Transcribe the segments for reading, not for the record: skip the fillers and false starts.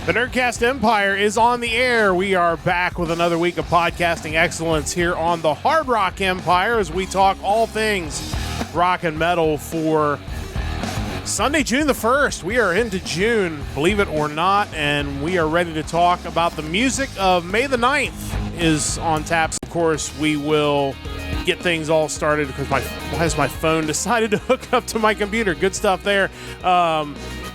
The Nerdcast Empire is on the air. We are back with another week of podcasting excellence here on the Hard Rock Empire as we talk all things rock and metal for Sunday, June the 1st. We are into June, believe it or not, and we are ready to talk about the music of May the 9th is on taps. Of course, we will get things all started because why has my phone decided to hook up to my computer? Good stuff there.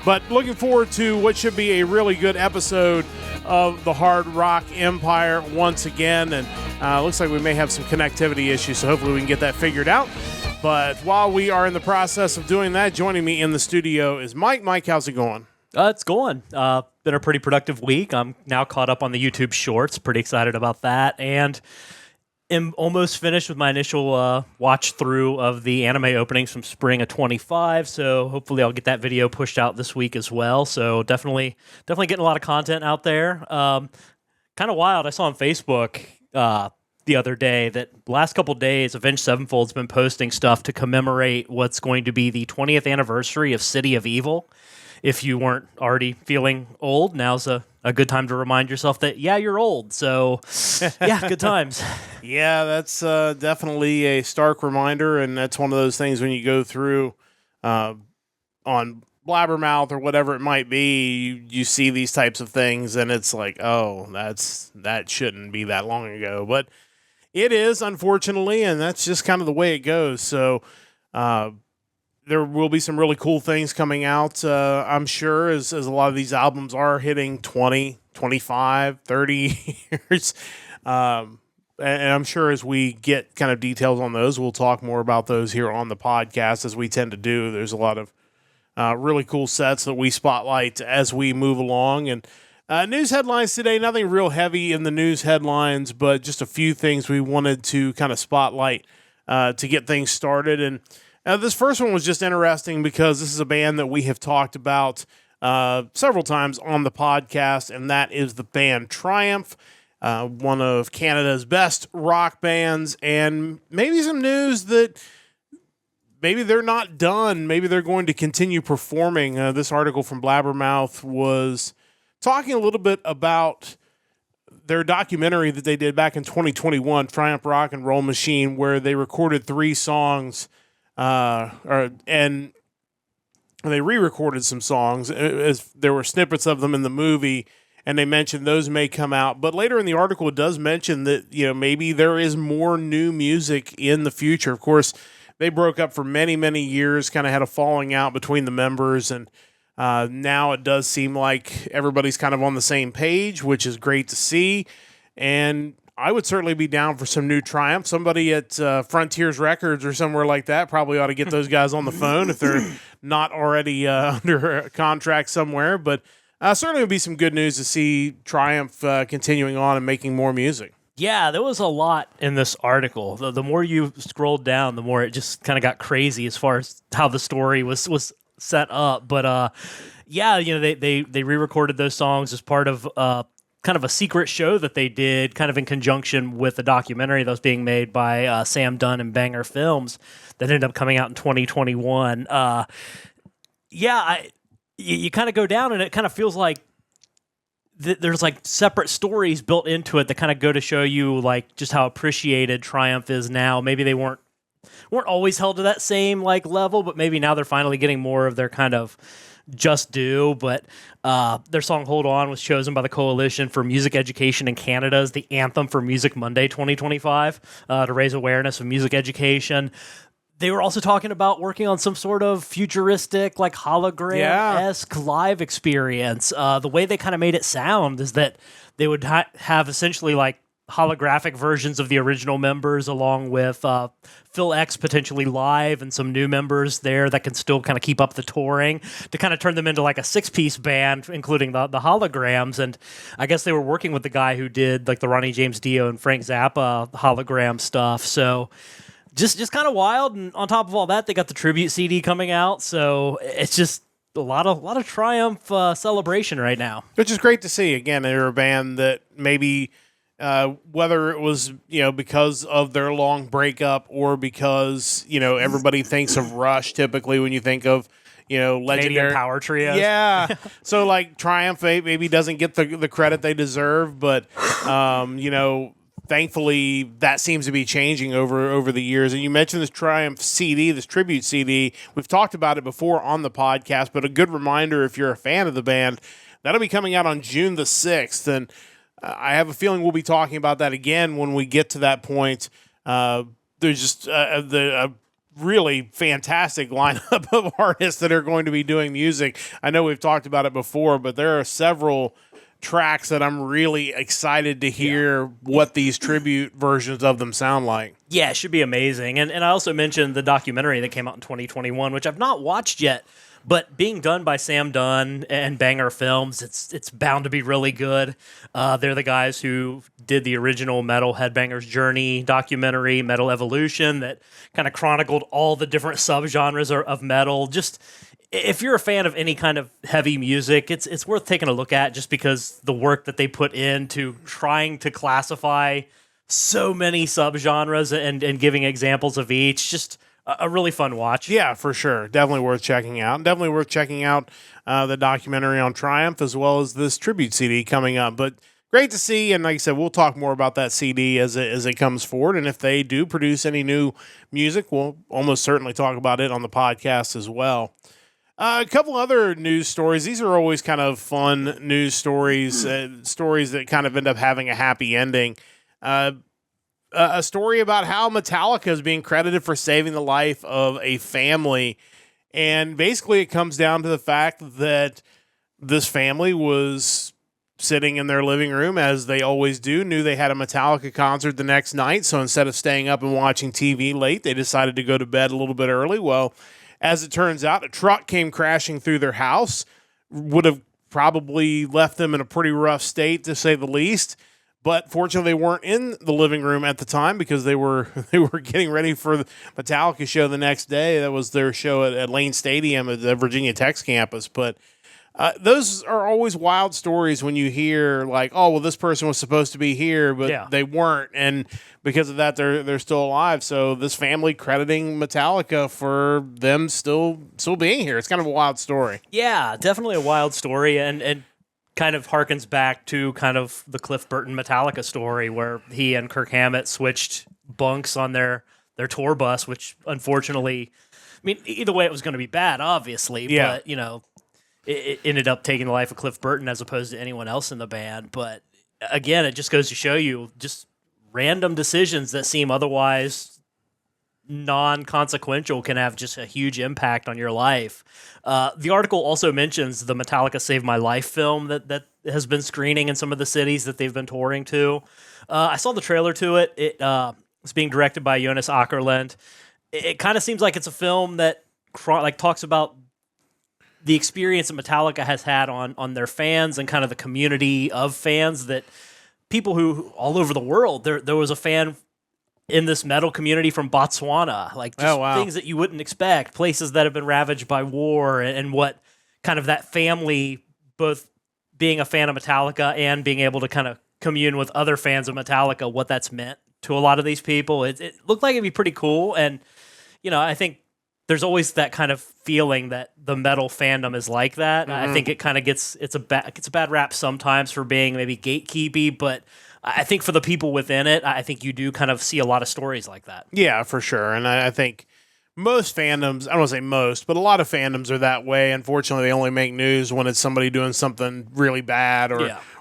But looking forward to what should be a really good episode of the Hard Rock Empire once again. And looks like we may have some connectivity issues, so hopefully we can get that figured out. But while we are in the process of doing that, joining me in the studio is Mike. Mike, how's it going? It's going. Been a pretty productive week. I'm now caught up on the YouTube Shorts. Pretty excited about that. And am almost finished with my initial watch through of the anime openings from spring of 25. So hopefully I'll get that video pushed out this week as well. So definitely getting a lot of content out there. Kind of wild. I saw on Facebook the other day that last couple days, Avenged Sevenfold's been posting stuff to commemorate what's going to be the 20th anniversary of City of Evil. If you weren't already feeling old, now's a good time to remind yourself that, yeah, you're old. So, yeah, good times. Yeah, that's definitely a stark reminder, and that's one of those things when you go through on Blabbermouth or whatever it might be, you see these types of things, and it's like, oh, that shouldn't be that long ago. But it is, unfortunately, and that's just kind of the way it goes. So, there will be some really cool things coming out, I'm sure, as a lot of these albums are hitting 20, 25, 30 years. And I'm sure as we get kind of details on those, we'll talk more about those here on the podcast, as we tend to do. There's a lot of really cool sets that we spotlight as we move along. And news headlines today, nothing real heavy in the news headlines, but just a few things we wanted to kind of spotlight to get things started. And this first one was just interesting because this is a band that we have talked about several times on the podcast, and that is the band Triumph, one of Canada's best rock bands, and maybe some news that maybe they're not done. Maybe they're going to continue performing. This article from Blabbermouth was talking a little bit about their documentary that they did back in 2021, Triumph Rock and Roll Machine, where they recorded 3 songs and they re-recorded some songs as there were snippets of them in the movie, and they mentioned those may come out. But later in the article, it does mention that, maybe there is more new music in the future. Of course, they broke up for many, many years, kind of had a falling out between the members, and now it does seem like everybody's kind of on the same page, which is great to see. And I would certainly be down for some new Triumph. Somebody at Frontiers Records or somewhere like that probably ought to get those guys on the phone if they're not already under a contract somewhere. But certainly would be some good news to see Triumph continuing on and making more music. Yeah, there was a lot in this article. The more you scrolled down, the more it just kind of got crazy as far as how the story was set up. But yeah, they re-recorded those songs as part of kind of a secret show that they did kind of in conjunction with a documentary that was being made by Sam Dunn and Banger Films that ended up coming out in 2021. You kind of go down and it kind of feels like there's like separate stories built into it that kind of go to show you like just how appreciated Triumph is now. Maybe they weren't always held to that same like level, but maybe now they're finally getting more of their kind of just due. But their song Hold On was chosen by the Coalition for Music Education in Canada as the anthem for Music Monday 2025 to raise awareness of music education. They were also talking about working on some sort of futuristic, like hologram-esque live experience. The way they kind of made it sound is that they would have essentially like holographic versions of the original members along with Phil X potentially live and some new members there that can still kind of keep up the touring to kind of turn them into like a 6-piece band, including the holograms. And I guess they were working with the guy who did like the Ronnie James Dio and Frank Zappa hologram stuff. So just kind of wild. And on top of all that, they got the tribute CD coming out. So it's just a lot of Triumph celebration right now. Which is great to see. Again, they're a band that maybe whether it was, because of their long breakup or because, everybody thinks of Rush typically when you think of, legendary Canadian power trios. Yeah. So like Triumph maybe doesn't get the credit they deserve, but thankfully that seems to be changing over the years. And you mentioned this Triumph CD, this tribute CD. We've talked about it before on the podcast, but a good reminder if you're a fan of the band, that'll be coming out on June the 6th. And I have a feeling we'll be talking about that again when we get to that point. There's just a really fantastic lineup of artists that are going to be doing music. I know we've talked about it before, but there are several tracks that I'm really excited to hear what these tribute versions of them sound like. Yeah, it should be amazing. And I also mentioned the documentary that came out in 2021, which I've not watched yet. But being done by Sam Dunn and Banger Films, it's bound to be really good. They're the guys who did the original Metal Headbangers Journey documentary, Metal Evolution, that kind of chronicled all the different subgenres of metal. Just if you're a fan of any kind of heavy music, it's worth taking a look at just because the work that they put into trying to classify so many subgenres and giving examples of each. Just a really fun watch. Yeah, for sure. Definitely worth checking out. And definitely worth checking out the documentary on Triumph as well as this tribute CD coming up. But great to see. And like I said, we'll talk more about that CD as it comes forward. And if they do produce any new music, we'll almost certainly talk about it on the podcast as well. A couple other news stories. These are always kind of fun news stories, stories that kind of end up having a happy ending. A story about how Metallica is being credited for saving the life of a family. And basically it comes down to the fact that this family was sitting in their living room, as they always do, knew they had a Metallica concert the next night. So instead of staying up and watching TV late, they decided to go to bed a little bit early. Well, as it turns out, a truck came crashing through their house, would have probably left them in a pretty rough state, to say the least. But fortunately, they weren't in the living room at the time because they were getting ready for the Metallica show the next day. That was their show at Lane Stadium at the Virginia Tech's campus. But those are always wild stories when you hear like, oh, well, this person was supposed to be here, but they weren't, and because of that, they're still alive. So this family crediting Metallica for them still being here. It's kind of a wild story. Yeah, definitely a wild story, and kind of harkens back to kind of the Cliff Burton Metallica story where he and Kirk Hammett switched bunks on their tour bus, which unfortunately, I mean, either way it was going to be bad, obviously, but, it ended up taking the life of Cliff Burton as opposed to anyone else in the band. But again, it just goes to show you just random decisions that seem otherwise non-consequential can have just a huge impact on your life. The article also mentions the Metallica Save My Life film that has been screening in some of the cities that they've been touring to. I saw the trailer to it. It's being directed by Jonas Åkerlund. It kind of seems like it's a film that talks about the experience that Metallica has had on their fans and kind of the community of fans, that people who all over the world, there was a fan in this metal community from Botswana, like just things that you wouldn't expect, places that have been ravaged by war, and what kind of that family, both being a fan of Metallica and being able to kind of commune with other fans of Metallica, what that's meant to a lot of these people. It looked like it'd be pretty cool. And, I think there's always that kind of feeling that the metal fandom is like that. Mm-hmm. I think it kind of gets a bad rap sometimes for being maybe gatekeepy, but I think for the people within it, I think you do kind of see a lot of stories like that. Yeah, for sure. And I think most fandoms, I don't want to say most, but a lot of fandoms are that way. Unfortunately, they only make news when it's somebody doing something really bad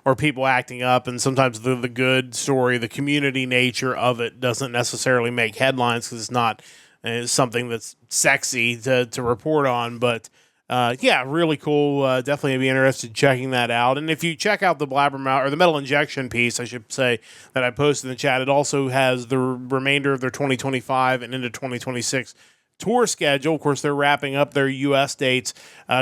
or people acting up. And sometimes the good story, the community nature of it doesn't necessarily make headlines because it's not something that's sexy to report on. But really cool. Definitely be interested in checking that out. And if you check out the Blabbermouth, or the Metal Injection piece, I should say, that I posted in the chat, it also has the remainder of their 2025 and into 2026 tour schedule. Of course, they're wrapping up their U.S. dates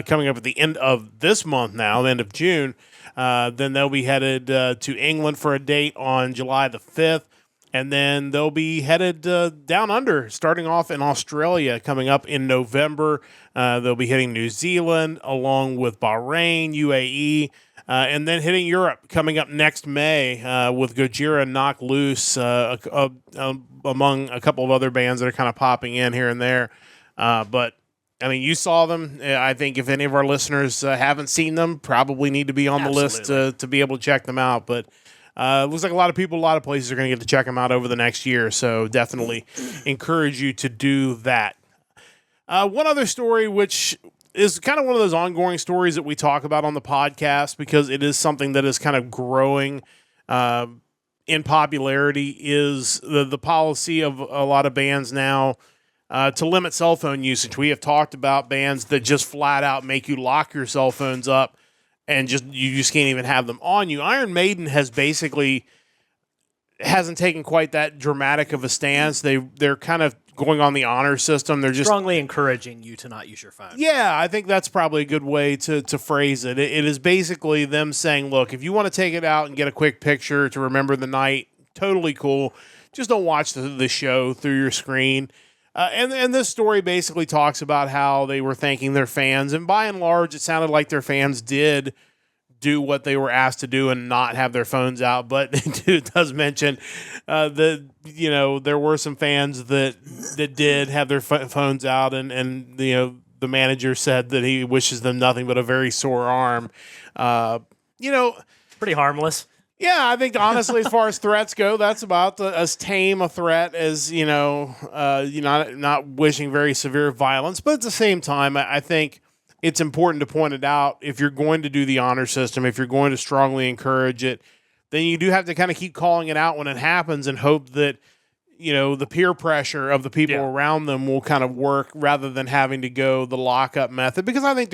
coming up at the end of this month now, the end of June. Then they'll be headed to England for a date on July the 5th. And then they'll be headed down under, starting off in Australia, coming up in November. They'll be hitting New Zealand, along with Bahrain, UAE, and then hitting Europe, coming up next May with Gojira and Knock Loose, among a couple of other bands that are kind of popping in here and there. But I mean, you saw them. I think if any of our listeners haven't seen them, probably need to be on the list to be able to check them out. But it looks like a lot of people, a lot of places are going to get to check them out over the next year. So definitely encourage you to do that. One other story, which is kind of one of those ongoing stories that we talk about on the podcast because it is something that is kind of growing in popularity, is the policy of a lot of bands now to limit cell phone usage. We have talked about bands that just flat out make you lock your cell phones up and you just can't even have them on you. Iron Maiden hasn't taken quite that dramatic of a stance. They're kind of going on the honor system. They're just strongly encouraging you to not use your phone. Yeah, I think that's probably a good way to phrase it. It is basically them saying, look, if you want to take it out and get a quick picture to remember the night, totally cool. Just don't watch the show through your screen. And this story basically talks about how they were thanking their fans, and by and large, it sounded like their fans did do what they were asked to do and not have their phones out. But it does mention that there were some fans that did have their phones out, and the manager said that he wishes them nothing but a very sore arm. Pretty harmless. Yeah, I think honestly, as far as threats go, that's about as tame a threat as not wishing very severe violence. But at the same time, I think it's important to point it out. If you're going to do the honor system, if you're going to strongly encourage it, then you do have to kind of keep calling it out when it happens and hope that the peer pressure of the people around them will kind of work rather than having to go the lockup method. Because I think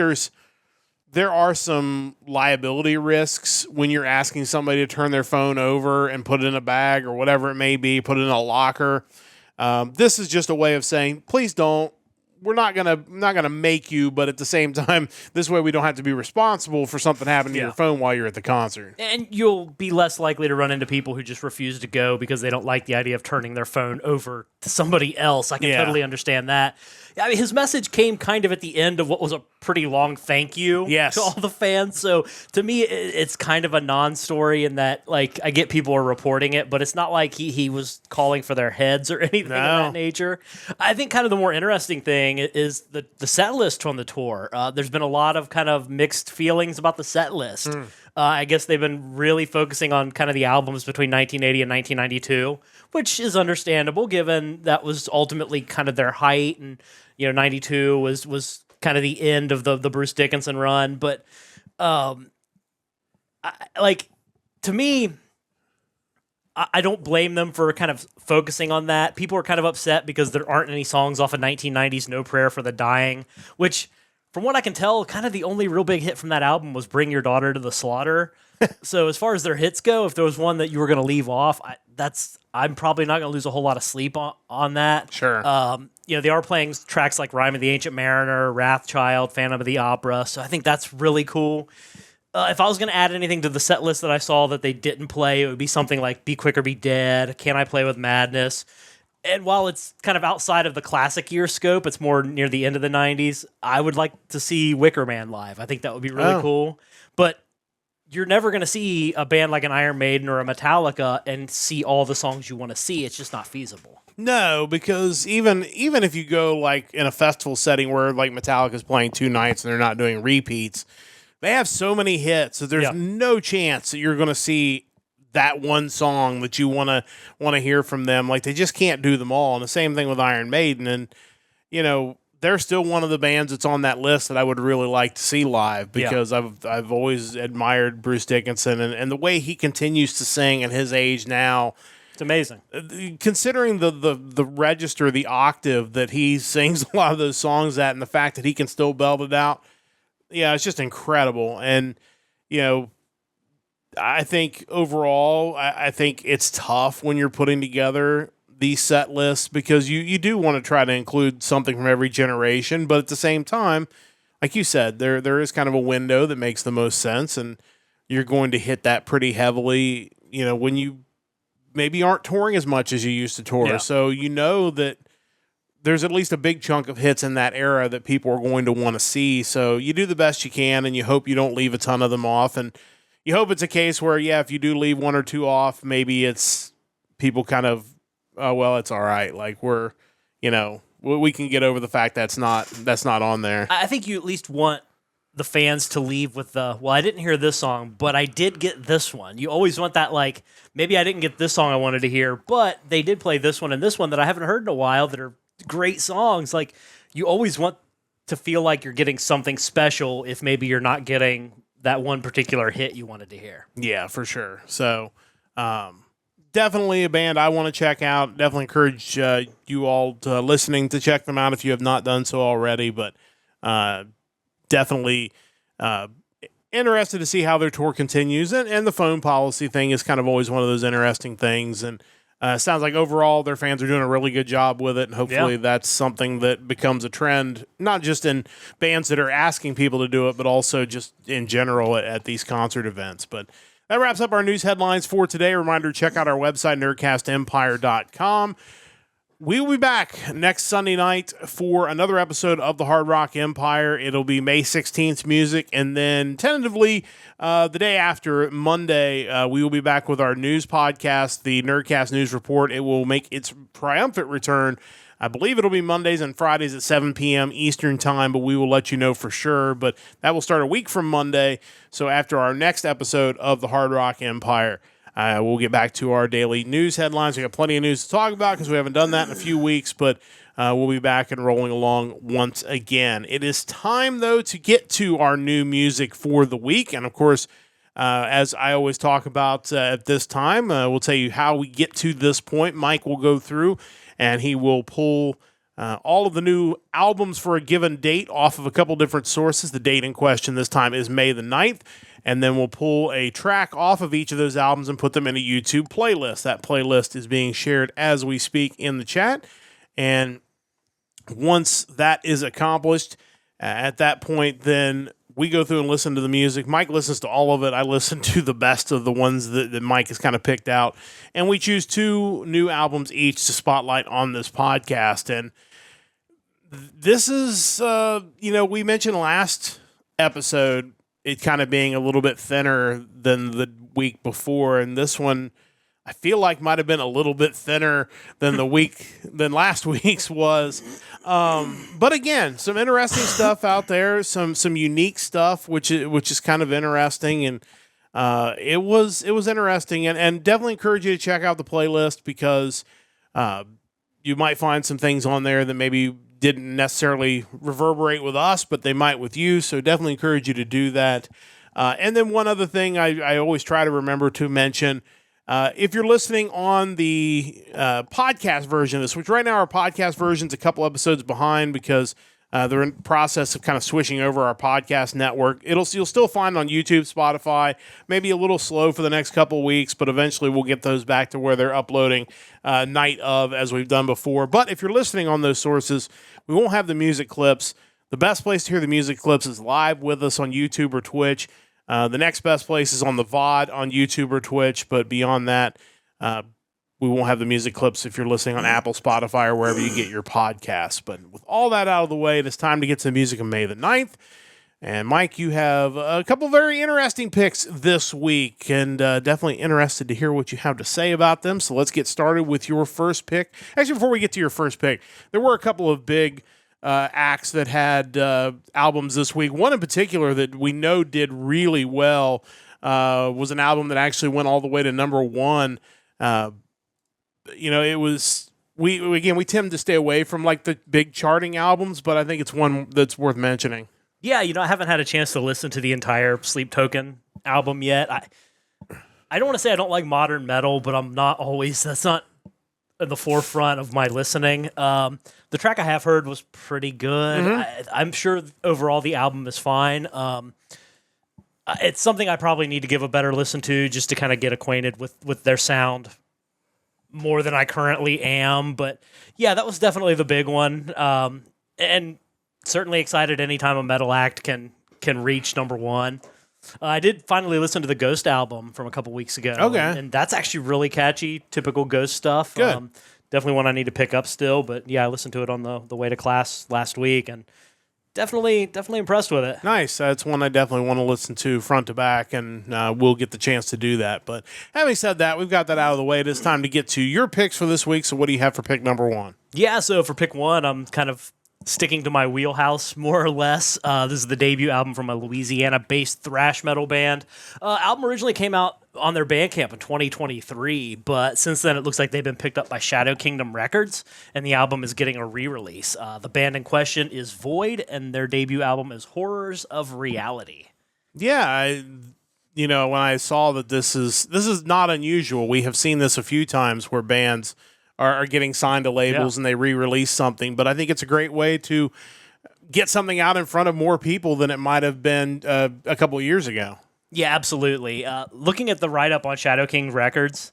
there are some liability risks when you're asking somebody to turn their phone over and put it in a bag or whatever it may be, put it in a locker. This is just a way of saying, please don't. We're not gonna make you, but at the same time, this way we don't have to be responsible for something happening to your phone while you're at the concert. And you'll be less likely to run into people who just refuse to go because they don't like the idea of turning their phone over to somebody else. I can totally understand that. I mean, his message came kind of at the end of what was a pretty long thank you to all the fans. So to me, it's kind of a non-story in that, like, I get people are reporting it, but it's not like he was calling for their heads or anything of that nature. I think kind of the more interesting thing is the set list from the tour. There's been a lot of kind of mixed feelings about the set list. I guess they've been really focusing on kind of the albums between 1980 and 1992, which is understandable given that was ultimately kind of their height, and 92 was kind of the end of the Bruce Dickinson run. But to me, I don't blame them for kind of focusing on that. People are kind of upset because there aren't any songs off of 1990's No Prayer for the Dying, which, from what I can tell, kind of the only real big hit from that album was Bring Your Daughter to the Slaughter. So as far as their hits go, if there was one that you were going to leave off, I'm probably not going to lose a whole lot of sleep on that. Sure. They are playing tracks like Rime of the Ancient Mariner, Wrathchild, Phantom of the Opera, so I think that's really cool. If I was going to add anything to the set list that I saw that they didn't play, it would be something like Be Quick or Be Dead, Can I Play with Madness? And while it's kind of outside of the classic year scope, it's more near the end of the 90s, I would like to see Wicker Man live. I think that would be really cool. But you're never going to see a band like an Iron Maiden or a Metallica and see all the songs you want to see. It's just not feasible. No, because even if you go like in a festival setting where like Metallica's playing 2 nights and they're not doing repeats, they have so many hits that there's no chance that you're going to see that one song that you want to hear from them. Like, they just can't do them all. And the same thing with Iron Maiden. And they're still one of the bands that's on that list that I would really like to see live, because I've always admired Bruce Dickinson and the way he continues to sing at his age now. It's amazing. Considering the register, the octave that he sings a lot of those songs at, and the fact that he can still belt it out, it's just incredible. And, I think overall, I think it's tough when you're putting together these set lists, because you do want to try to include something from every generation, but at the same time, like you said, there is kind of a window that makes the most sense, and you're going to hit that pretty heavily, when you maybe aren't touring as much as you used to tour. Yeah. So that there's at least a big chunk of hits in that era that people are going to want to see. So you do the best you can, and you hope you don't leave a ton of them off, and you hope it's a case where, if you do leave 1 or 2 off, maybe it's people kind of, oh, well, it's all right. Like, we'll we can get over the fact that's not on there. I think you at least want the fans to leave with the, well, I didn't hear this song, but I did get this one. You always want that, like, maybe I didn't get this song I wanted to hear, but they did play this one and this one that I haven't heard in a while that are great songs. Like, you always want to feel like you're getting something special if maybe you're not getting that one particular hit you wanted to hear. Yeah, for sure. So, definitely a band I want to check out. Definitely encourage you all listening to check them out if you have not done so already, but definitely interested to see how their tour continues. And the phone policy thing is kind of always one of those interesting things. And sounds like overall their fans are doing a really good job with it. And hopefully that's something that becomes a trend, not just in bands that are asking people to do it, but also just in general at these concert events. But that wraps up our news headlines for today. Reminder, check out our website, nerdcastempire.com. We will be back next Sunday night for another episode of the Hard Rock Empire. It'll be May 16th music, and then tentatively the day after, Monday, we will be back with our news podcast, the Nerdcast News Report. It will make its triumphant return. I believe it'll be Mondays and Fridays at 7 p.m. Eastern Time, but we will let you know for sure. But that will start a week from Monday, so after our next episode of the Hard Rock Empire. We'll get back to our daily news headlines. We got plenty of news to talk about because we haven't done that in a few weeks, but we'll be back and rolling along once again. It is time, though, to get to our new music for the week. And, of course, as I always talk about at this time, we'll tell you how we get to this point. Mike will go through, and he will pull all of the new albums for a given date off of a couple different sources. The date in question this time is May the 9th. And then we'll pull a track off of each of those albums and put them in a YouTube playlist. That playlist is being shared as we speak in the chat. And once that is accomplished, at that point, then we go through and listen to the music. Mike listens to all of it. I listen to the best of the ones that Mike has kind of picked out. And we choose 2 new albums each to spotlight on this podcast. And this is, we mentioned last episode it kind of being a little bit thinner than the week before, and this one I feel like might have been a little bit thinner than than last week's was. But again, some interesting stuff out there, some unique stuff, which is kind of interesting, and it was interesting, and definitely encourage you to check out the playlist because you might find some things on there that maybe didn't necessarily reverberate with us, but they might with you. So definitely encourage you to do that. And then one other thing I always try to remember to mention, if you're listening on the podcast version of this, which right now our podcast version's a couple episodes behind because they're in the process of kind of switching over our podcast network. You'll still find on YouTube, Spotify, maybe a little slow for the next couple weeks, but eventually we'll get those back to where they're uploading night of as we've done before. But if you're listening on those sources, we won't have the music clips. The best place to hear the music clips is live with us on YouTube or Twitch. The next best place is on the VOD on YouTube or Twitch, but beyond that, we won't have the music clips if you're listening on Apple, Spotify, or wherever you get your podcasts. But with all that out of the way, it is time to get to the music of May the 9th. And Mike, you have a couple very interesting picks this week, and definitely interested to hear what you have to say about them. So let's get started with your first pick. Actually, before we get to your first pick, there were a couple of big acts that had albums this week. One in particular that we know did really well was an album that actually went all the way to number 1. It was we tend to stay away from like the big charting albums, but I think it's one that's worth mentioning. Yeah, I haven't had a chance to listen to the entire Sleep Token album yet. I don't want to say I don't like modern metal, but that's not at the forefront of my listening. The track I have heard was pretty good. Mm-hmm. I'm sure overall the album is fine. It's something I probably need to give a better listen to just to kind of get acquainted with their sound more than I currently am. But yeah, that was definitely the big one. And certainly excited anytime a metal act can reach number 1. I did finally listen to the Ghost album from a couple weeks ago. Okay. And that's actually really catchy, typical Ghost stuff. Good. Definitely one I need to pick up still. But yeah, I listened to it on the way to class last week. And definitely impressed with it. Nice. That's one I definitely want to listen to front to back, and we'll get the chance to do that. But having said that, we've got that out of the way. It is time to get to your picks for this week. So what do you have for pick number 1? Yeah, so for pick 1, I'm kind of sticking to my wheelhouse, more or less. This is the debut album from a Louisiana-based thrash metal band. Album originally came out on their Bandcamp in 2023, but since then it looks like they've been picked up by Shadow Kingdom Records, and the album is getting a re-release. The band in question is Void, and their debut album is Horrors of Reality. Yeah, when I saw that this is not unusual. We have seen this a few times where bands are getting signed to labels and they re-release something. But I think it's a great way to get something out in front of more people than it might have been a couple of years ago. Yeah, absolutely. Looking at the write-up on Shadow Kingdom Records,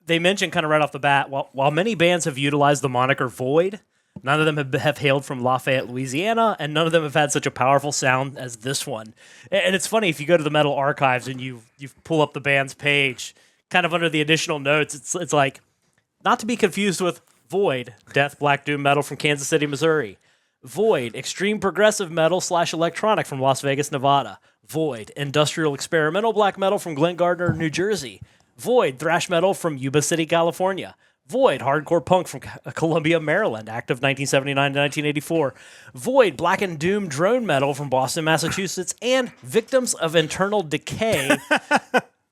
they mentioned kind of right off the bat, while many bands have utilized the moniker Void, none of them have hailed from Lafayette, Louisiana, and none of them have had such a powerful sound as this one. And it's funny, if you go to the Metal Archives and you pull up the band's page, kind of under the additional notes, it's like, not to be confused with Void, death black doom metal from Kansas City, Missouri. Void, extreme progressive metal / electronic from Las Vegas, Nevada. Void, industrial experimental black metal from Glen Gardner, New Jersey. Void, thrash metal from Yuba City, California. Void, hardcore punk from Columbia, Maryland, active 1979 to 1984. Void, black and doom drone metal from Boston, Massachusetts. And Victims of Internal Decay,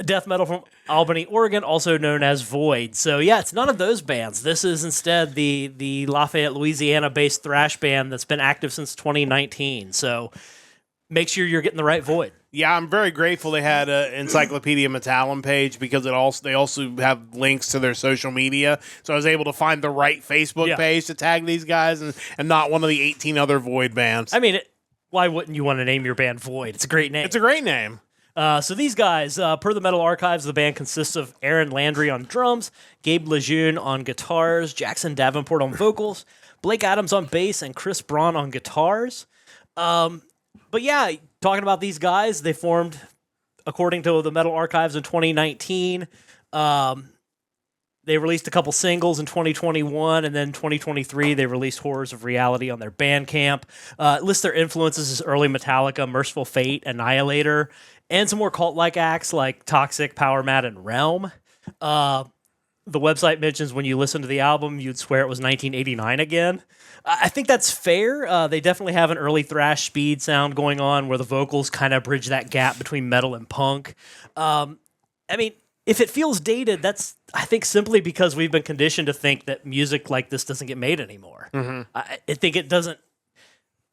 death metal from Albany, Oregon, also known as Void. So yeah, it's none of those bands. This is instead the Lafayette, Louisiana-based thrash band that's been active since 2019. So make sure you're getting the right Void. Yeah, I'm very grateful they had an Encyclopedia Metallum page because they also have links to their social media. So I was able to find the right Facebook page to tag these guys and not one of the 18 other Void bands. I mean, why wouldn't you want to name your band Void? It's a great name. It's a great name. So these guys, per the Metal Archives, the band consists of Aaron Landry on drums, Gabe Lejeune on guitars, Jackson Davenport on vocals, Blake Adams on bass, and Chris Braun on guitars. But yeah, talking about these guys, they formed, according to the Metal Archives, in 2019. They released a couple singles in 2021, and then 2023 they released Horrors of Reality on their Bandcamp. It lists their influences as early Metallica, Merciful Fate, Annihilator, and some more cult-like acts like Toxic, Power Mad, and Realm. The website mentions when you listen to the album, you'd swear it was 1989 again. I think that's fair. They definitely have an early thrash speed sound going on where the vocals kind of bridge that gap between metal and punk. I mean, if it feels dated, that's, I think, simply because we've been conditioned to think that music like this doesn't get made anymore. Mm-hmm. I think it doesn't.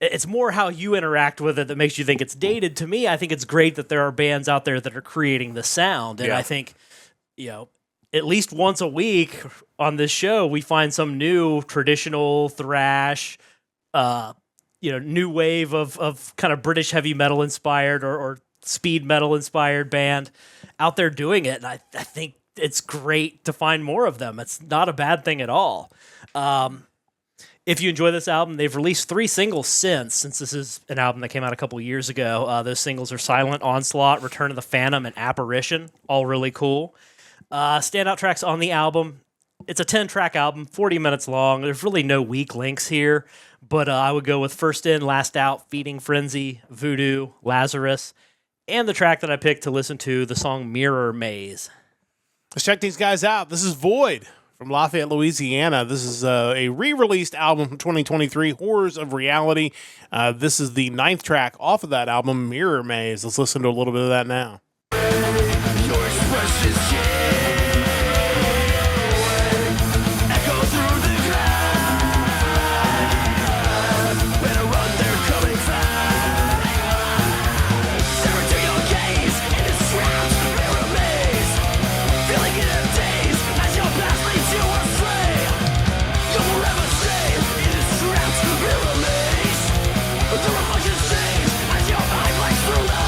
It's more how you interact with it that makes you think it's dated. To me, I think it's great that there are bands out there that are creating the sound. And I think, at least once a week on this show, we find some new traditional thrash, new wave of kind of British heavy metal inspired or speed metal inspired band out there doing it. And I think it's great to find more of them. It's not a bad thing at all. If you enjoy this album, they've released 3 singles since this is an album that came out a couple years ago. Those singles are Silent Onslaught, Return of the Phantom, and Apparition. All really cool. Standout tracks on the album. It's a 10-track album, 40 minutes long. There's really no weak links here, but I would go with First In, Last Out, Feeding Frenzy, Voodoo, Lazarus, and the track that I picked to listen to, the song Mirror Maze. Let's check these guys out. This is Void from Lafayette, Louisiana. This is a re-released album from 2023, Horrors of Reality. This is the 9th track off of that album, Mirror Maze. Let's listen to a little bit of that now. Your expressions echo through the ground. When I run, they're coming fast. Stare into your gaze in this shroud's mirror maze. Feeling it in days as your past leads you astray. You'll forever stay in this shroud's mirror maze. The reflections change as your mind breaks through the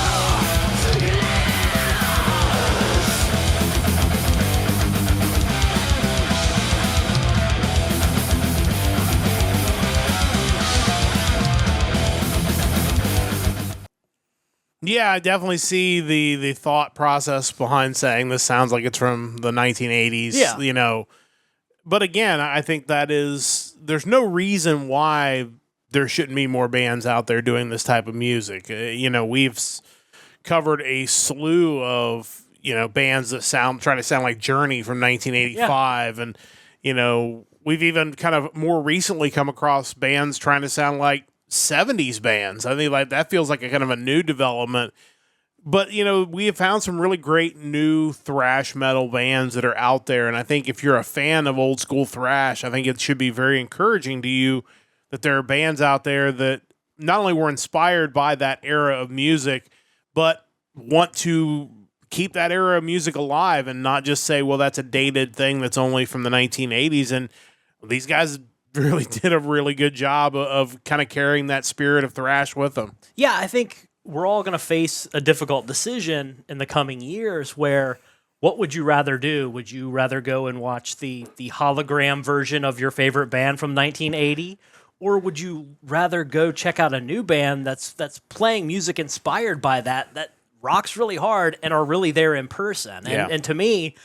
Yeah, I definitely see the thought process behind saying this sounds like it's from the 1980s, Yeah. But again, I think there's no reason why there shouldn't be more bands out there doing this type of music. We've covered a slew of bands that try to sound like Journey from 1985, and we've even kind of more recently come across bands trying to sound like 70s bands. I think like that feels like a kind of a new development. But we have found some really great new thrash metal bands that are out there, and I think if you're a fan of old school thrash, I think it should be very encouraging to you that there are bands out there that not only were inspired by that era of music, but want to keep that era of music alive and not just say, well, that's a dated thing that's only from the 1980s. And these guys really did a really good job of kind of carrying that spirit of thrash with them. Yeah, I think we're all going to face a difficult decision in the coming years where what would you rather do? Would you rather go and watch the hologram version of your favorite band from 1980? Or would you rather go check out a new band that's playing music inspired by that rocks really hard and are really there in person? And to me,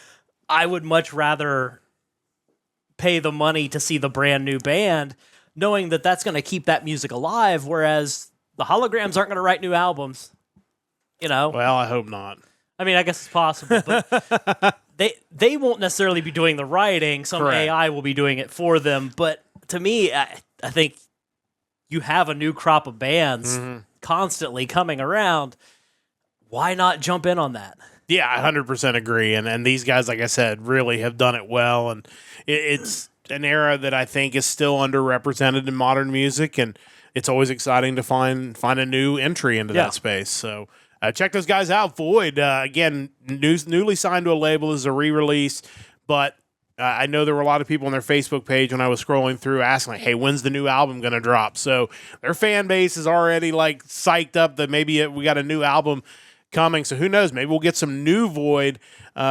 I would much rather pay the money to see the brand new band, knowing that that's going to keep that music alive, whereas the holograms aren't going to write new albums. Well, I hope not. I mean, I guess it's possible, but they won't necessarily be doing the writing. Some Correct. AI will be doing it for them. But to me, I think you have a new crop of bands constantly coming around. Why not jump in on that? Yeah, I 100% agree. And these guys, like I said, really have done it well. And it's an era that I think is still underrepresented in modern music. And it's always exciting to find a new entry into that space. So check those guys out. Void, again, newly signed to a label. This is a re-release. But I know there were a lot of people on their Facebook page when I was scrolling through asking, like, hey, when's the new album going to drop? So their fan base is already like psyched up that maybe we got a new album coming. So who knows? Maybe we'll get some new Void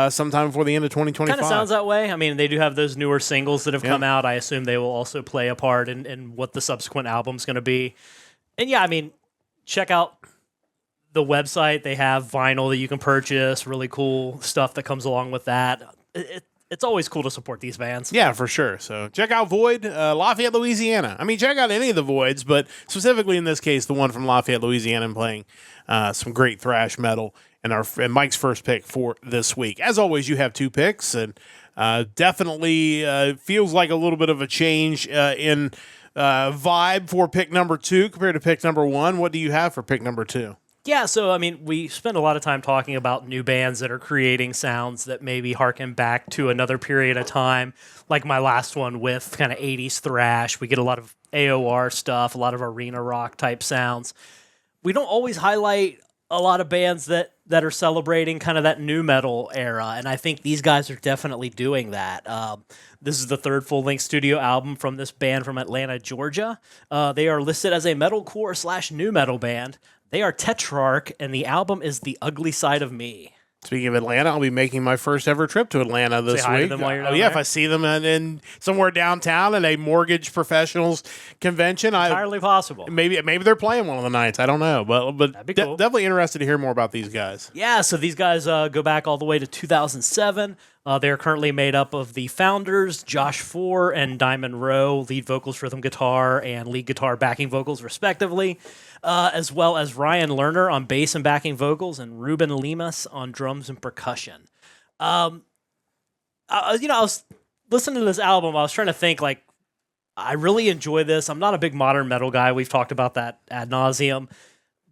sometime before the end of 2025. Kind of sounds that way. I mean, they do have those newer singles that have come out. I assume they will also play a part in what the subsequent album's going to be. And yeah, I mean, check out the website. They have vinyl that you can purchase, really cool stuff that comes along with that. It's always cool to support these bands. Yeah, for sure. So check out Void, Lafayette, Louisiana. I mean, check out any of the Voids, but specifically in this case, the one from Lafayette, Louisiana, and playing some great thrash metal. And Mike's first pick for this week. As always, you have two picks, and definitely feels like a little bit of a change in vibe for pick number 2 compared to pick number 1. What do you have for pick number 2? Yeah, so I mean, we spend a lot of time talking about new bands that are creating sounds that maybe harken back to another period of time, like my last one with kind of 80s thrash. We get a lot of AOR stuff, a lot of arena rock type sounds. We don't always highlight a lot of bands that are celebrating kind of that new metal era, and I think these guys are definitely doing that. This is the third full-length studio album from this band from Atlanta, Georgia. They are listed as a metalcore/new metal band. They are Tetrarch, and the album is The Ugly Side of Me. Speaking of Atlanta, I'll be making my first ever trip to Atlanta this Say hi to week. them while you're down If there? I see them in somewhere downtown at a mortgage professionals convention, Entirely possible. maybe they're playing one of the nights. I don't know, but That'd be cool. definitely interested to hear more about these guys. Yeah, so these guys go back all the way to 2007. They're currently made up of the founders, Josh Four and Diamond Rowe, lead vocals, rhythm guitar, and lead guitar backing vocals, respectively, as well as Ryan Lerner on bass and backing vocals, and Ruben Lemus on drums and percussion. I was listening to this album. I was trying to think, like, I really enjoy this. I'm not a big modern metal guy. We've talked about that ad nauseum,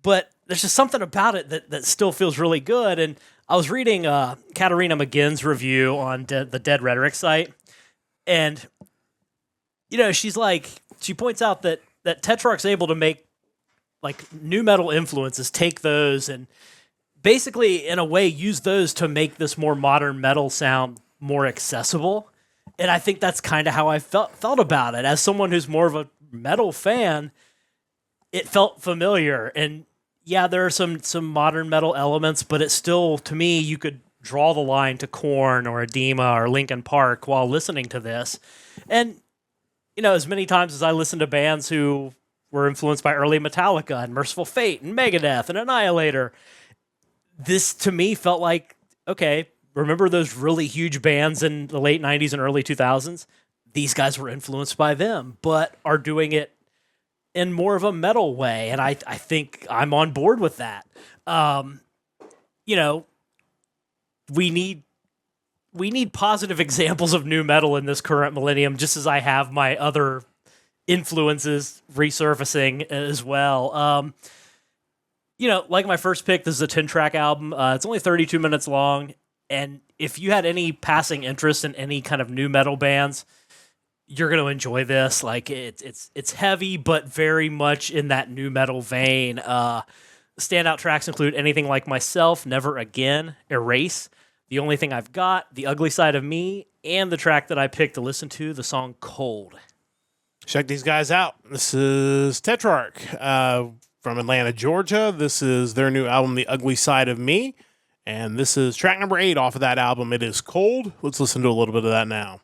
but there's just something about it that still feels really good. And I was reading Katarina McGinn's review on the Dead Rhetoric site, and she points out that Tetrarch's able to make like new metal influences, take those and basically in a way use those to make this more modern metal sound more accessible. And I think that's kind of how I felt about it. As someone who's more of a metal fan, it felt familiar. And yeah, there are some modern metal elements, but it's still, to me, you could draw the line to Korn or Edema or Linkin Park while listening to this. And, as many times as I listen to bands who were influenced by early Metallica and Merciful Fate and Megadeth and Annihilator, this to me felt like, okay, remember those really huge bands in the late 90s and early 2000s? These guys were influenced by them, but are doing it in more of a metal way, and I think I'm on board with that. You know, we need positive examples of new metal in this current millennium, just as I have my other influences resurfacing as well. You know, like my first pick, this is a 10-track album. It's only 32 minutes long, and if you had any passing interest in any kind of new metal bands, you're going to enjoy this. Like it's heavy, but very much in that new metal vein. Standout tracks include Anything Like Myself, Never Again, Erase, The Only Thing I've Got, The Ugly Side of Me, and the track that I picked to listen to, the song Cold. Check these guys out. This is Tetrarch from Atlanta, Georgia. This is their new album, The Ugly Side of Me. And this is track number 8 off of that album. It is Cold. Let's listen to a little bit of that now.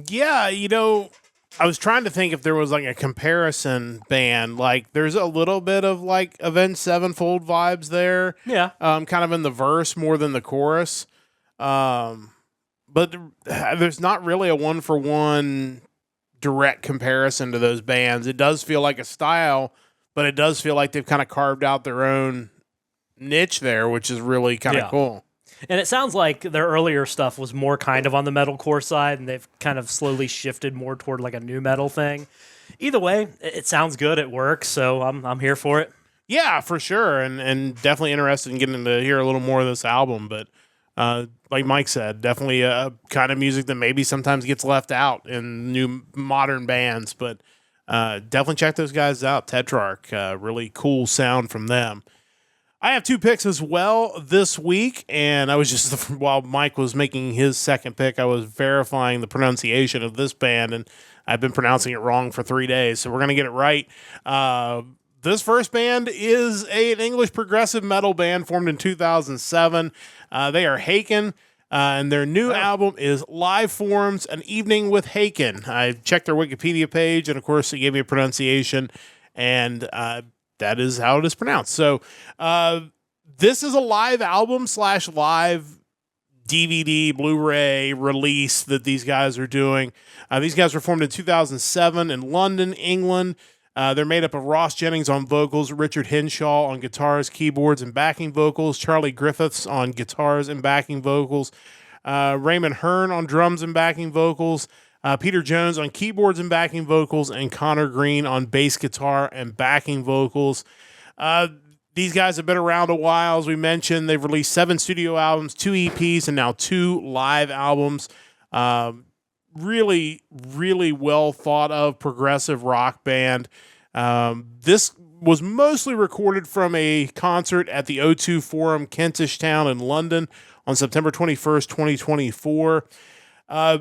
Yeah, you know, I was trying to think if there was like a comparison band. Like, there's a little bit of like Avenged Sevenfold vibes there. Yeah. Kind of in the verse more than the chorus. But there's not really a one-for-one direct comparison to those bands. It does feel like a style, but it does feel like they've kind of carved out their own niche there, which is really kind of cool. And it sounds like their earlier stuff was more kind of on the metalcore side, and they've kind of slowly shifted more toward like a new metal thing. Either way, it sounds good. It works, so I'm here for it. Yeah, for sure, and definitely interested in getting to hear a little more of this album. But like Mike said, definitely a kind of music that maybe sometimes gets left out in new modern bands. But definitely check those guys out. Tetrarch, really cool sound from them. I have 2 picks as well this week, and I was just, while Mike was making his second pick, I was verifying the pronunciation of this band, and I've been pronouncing it wrong for 3 days, so we're going to get it right. This first band is an English progressive metal band formed in 2007. They are Haken, and their new album is Live Forms, An Evening with Haken. I checked their Wikipedia page, and of course, it gave me a pronunciation, and that is how it is pronounced. So this is a live album / live DVD, Blu-ray release that these guys are doing. These guys were formed in 2007 in London, England. They're made up of Ross Jennings on vocals, Richard Henshaw on guitars, keyboards, and backing vocals, Charlie Griffiths on guitars and backing vocals, Raymond Hearn on drums and backing vocals, Peter Jones on keyboards and backing vocals, and Connor Green on bass guitar and backing vocals. These guys have been around a while. As we mentioned, they've released 7 studio albums, 2 EPs, and now 2 live albums. Really, really well thought of progressive rock band. This was mostly recorded from a concert at the O2 Forum, Kentish Town in London on September 21st, 2024.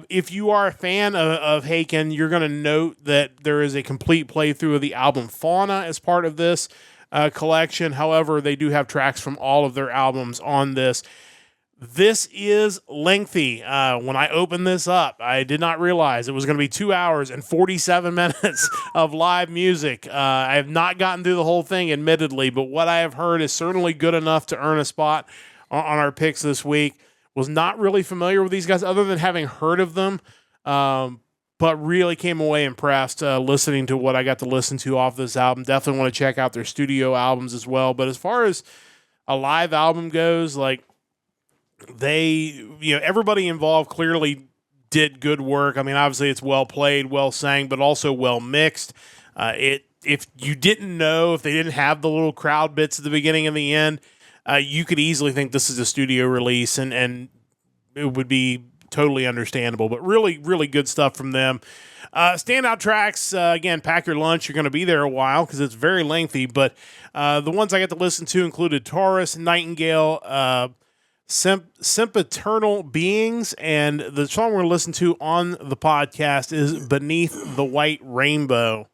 If you are a fan of Haken, you're going to note that there is a complete playthrough of the album Fauna as part of this collection. However, they do have tracks from all of their albums on this. This is lengthy. When I opened this up, I did not realize it was going to be 2 hours and 47 minutes of live music. I have not gotten through the whole thing, admittedly, but what I have heard is certainly good enough to earn a spot on our picks this week. Was not really familiar with these guys other than having heard of them, but really came away impressed listening to what I got to listen to off this album. Definitely want to check out their studio albums as well. But as far as a live album goes, like everybody involved clearly did good work. I mean, obviously it's well played, well sang, but also well mixed. If you didn't know, if they didn't have the little crowd bits at the beginning and the end, you could easily think this is a studio release, and it would be totally understandable. But really, really good stuff from them. Standout tracks, again, pack your lunch. You're going to be there a while because it's very lengthy. But the ones I got to listen to included Taurus, Nightingale, Sempiternal Beings, and the song we're going to listen to on the podcast is Beneath the White Rainbow.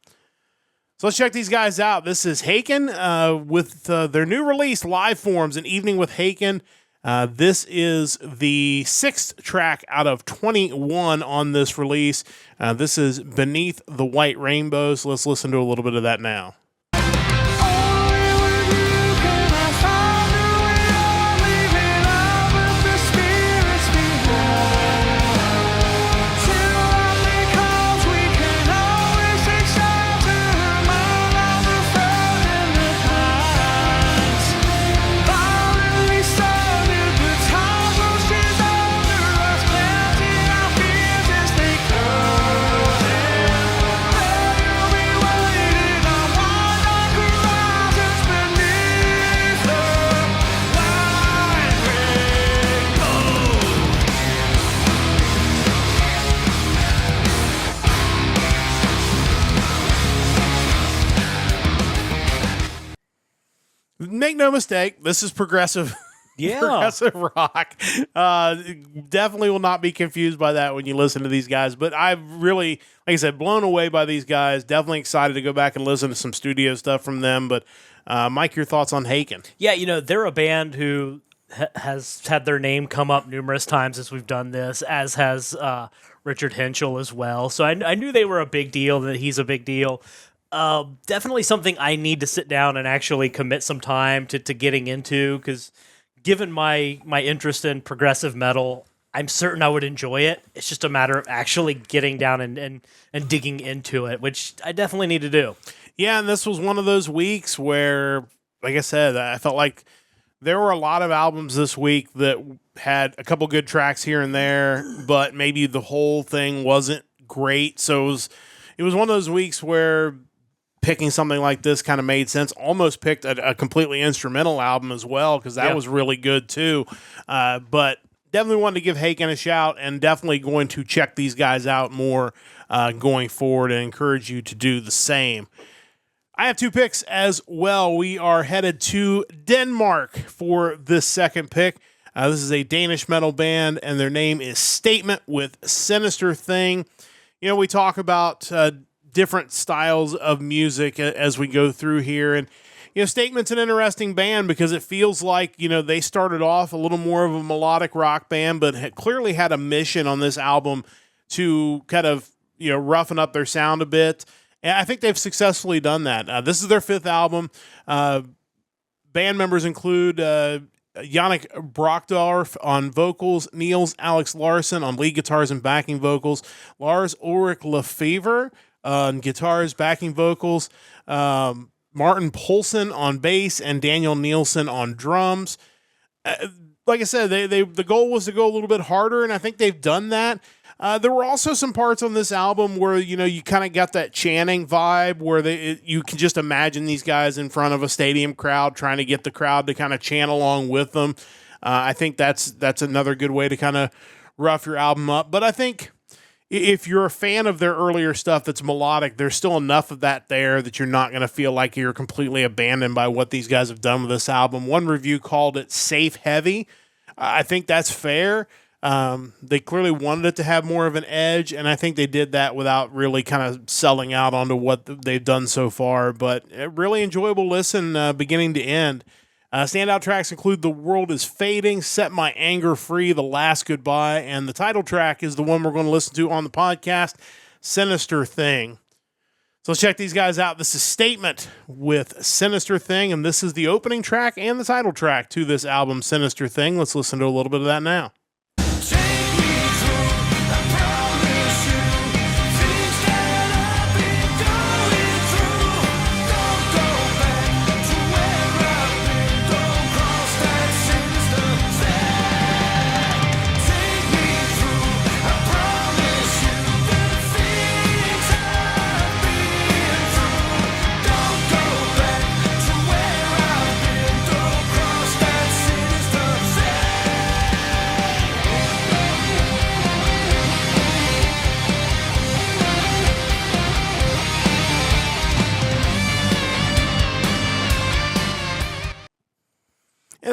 So let's check these guys out. This is Haken with their new release, Live Forms, An Evening with Haken. This is the 6th track out of 21 on this release. This is Beneath the White Rainbow, so let's listen to a little bit of that now. Make no mistake, this is progressive. Yeah. Progressive rock. Definitely will not be confused by that when you listen to these guys. But I've really, like I said, blown away by these guys. Definitely excited to go back and listen to some studio stuff from them. But Mike, your thoughts on Haken? Yeah, they're a band who has had their name come up numerous times as we've done this, as has Richard Henschel as well. So I knew they were a big deal, that he's a big deal. Definitely something I need to sit down and actually commit some time to getting into, because given my interest in progressive metal, I'm certain I would enjoy it. It's just a matter of actually getting down and digging into it, which I definitely need to do. Yeah, and this was one of those weeks where, like I said, I felt like there were a lot of albums this week that had a couple good tracks here and there, but maybe the whole thing wasn't great. So it was one of those weeks where picking something like this kind of made sense. Almost picked a completely instrumental album as well, because that was really good too. But definitely wanted to give Haken a shout, and definitely going to check these guys out more going forward, and encourage you to do the same. I have 2 picks as well. We are headed to Denmark for this second pick. This is a Danish metal band, and their name is Statement with Sinister Thing. We talk about different styles of music as we go through here. And, Statement's an interesting band because it feels like, they started off a little more of a melodic rock band, but clearly had a mission on this album to kind of, roughen up their sound a bit. And I think they've successfully done that. This is their 5th album. Band members include Yannick Brockdorf on vocals, Niels Alex Larsen on lead guitars and backing vocals, Lars Ulrich Lefevre on guitars, backing vocals, Martin Poulsen on bass, and Daniel Nielsen on drums. Like I said, the goal was to go a little bit harder, and I think they've done that. There were also some parts on this album where, you kind of got that Channing vibe where you can just imagine these guys in front of a stadium crowd trying to get the crowd to kind of chant along with them. I think that's another good way to kind of rough your album up. But I think if you're a fan of their earlier stuff that's melodic, there's still enough of that there that you're not going to feel like you're completely abandoned by what these guys have done with this album. One review called it safe heavy. I think that's fair. They clearly wanted it to have more of an edge, and I think they did that without really kind of selling out onto what they've done so far. But a really enjoyable listen beginning to end. Standout tracks include The World is Fading, Set My Anger Free, The Last Goodbye, and the title track is the one we're going to listen to on the podcast, Sinister Thing. So let's check these guys out. This is Statement with Sinister Thing, and this is the opening track and the title track to this album, Sinister Thing. Let's listen to a little bit of that now.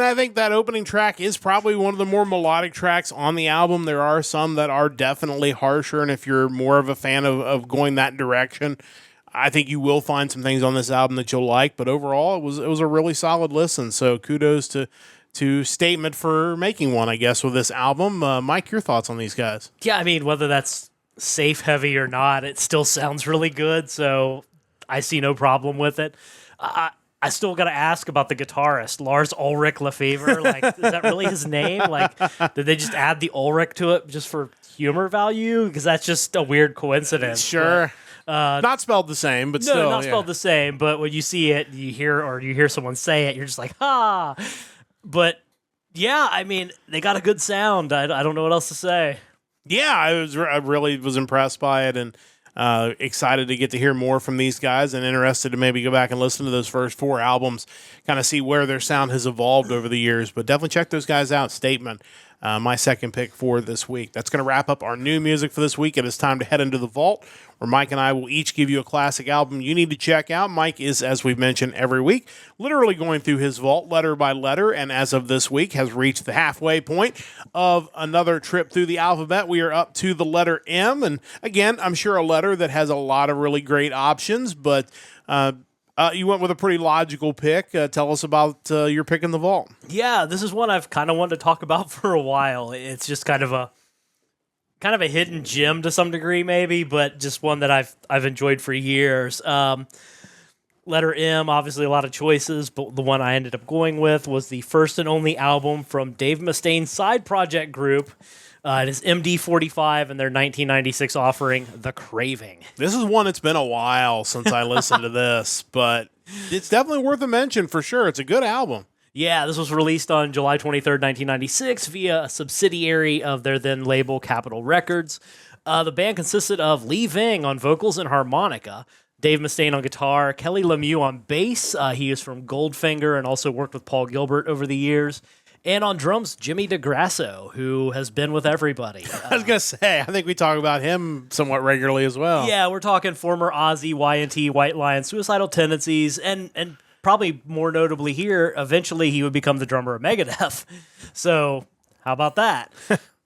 I think that opening track is probably one of the more melodic tracks on the album. There are some that are definitely harsher, and if you're more of a fan of going that direction, I think you will find some things on this album that you'll like. But overall, it was a really solid listen. So kudos to Statement for making one, I guess, with this album. Mike, your thoughts on these guys? Yeah, I mean, whether that's safe heavy or not, it still sounds really good. So I see no problem with it. I still got to ask about the guitarist, Lars Ulrich Lefevre. Like, is that really his name? Like, did they just add the Ulrich to it just for humor value? Because that's just a weird coincidence. Sure. Not spelled the same, but No, still. not spelled the same. But when you see it, you hear someone say it, you're just like, ha. But yeah, I mean, they got a good sound. I don't know what else to say. Yeah, I really was impressed by it, and excited to get to hear more from these guys, and interested to maybe go back and listen to those first 4 albums, kind of see where their sound has evolved over the years. But definitely check those guys out. Statement, my second pick for this week. That's going to wrap up our new music for this week. It is time to head into the vault, where Mike and I will each give you a classic album you need to check out. Mike is, as we've mentioned every week, literally going through his vault letter by letter, and as of this week has reached the halfway point of another trip through the alphabet. We are up to the letter M, and again, I'm sure a letter that has a lot of really great options, but you went with a pretty logical pick. Tell us about your pick in the vault. Yeah, this is one I've kind of wanted to talk about for a while. It's just kind of a hidden gem to some degree, maybe, but just one that I've enjoyed for years. Letter M, obviously a lot of choices, but the one I ended up going with was the first and only album from Dave Mustaine's side project group. It is MD.45 and their 1996 offering, The Craving. This is one that's been a while since I listened to this, but it's definitely worth a mention for sure. It's a good album. Yeah, this was released on July 23rd, 1996 via a subsidiary of their then label Capitol Records. The band consisted of Lee Ving on vocals and harmonica, Dave Mustaine on guitar, Kelly Lemieux on bass. He is from Goldfinger and also worked with Paul Gilbert over the years. And on drums, Jimmy DeGrasso, who has been with everybody. I was going to say, I think we talk about him somewhat regularly as well. Yeah, we're talking former Ozzy, Y&T, White Lion, Suicidal Tendencies, and probably more notably here, eventually he would become the drummer of Megadeth. So, how about that?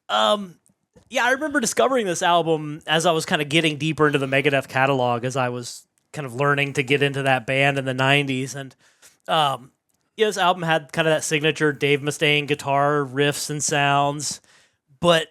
Yeah, I remember discovering this album as I was kind of getting deeper into the Megadeth catalog, as I was kind of learning to get into that band in the 90s. And yeah, this album had kind of that signature Dave Mustaine guitar riffs and sounds, but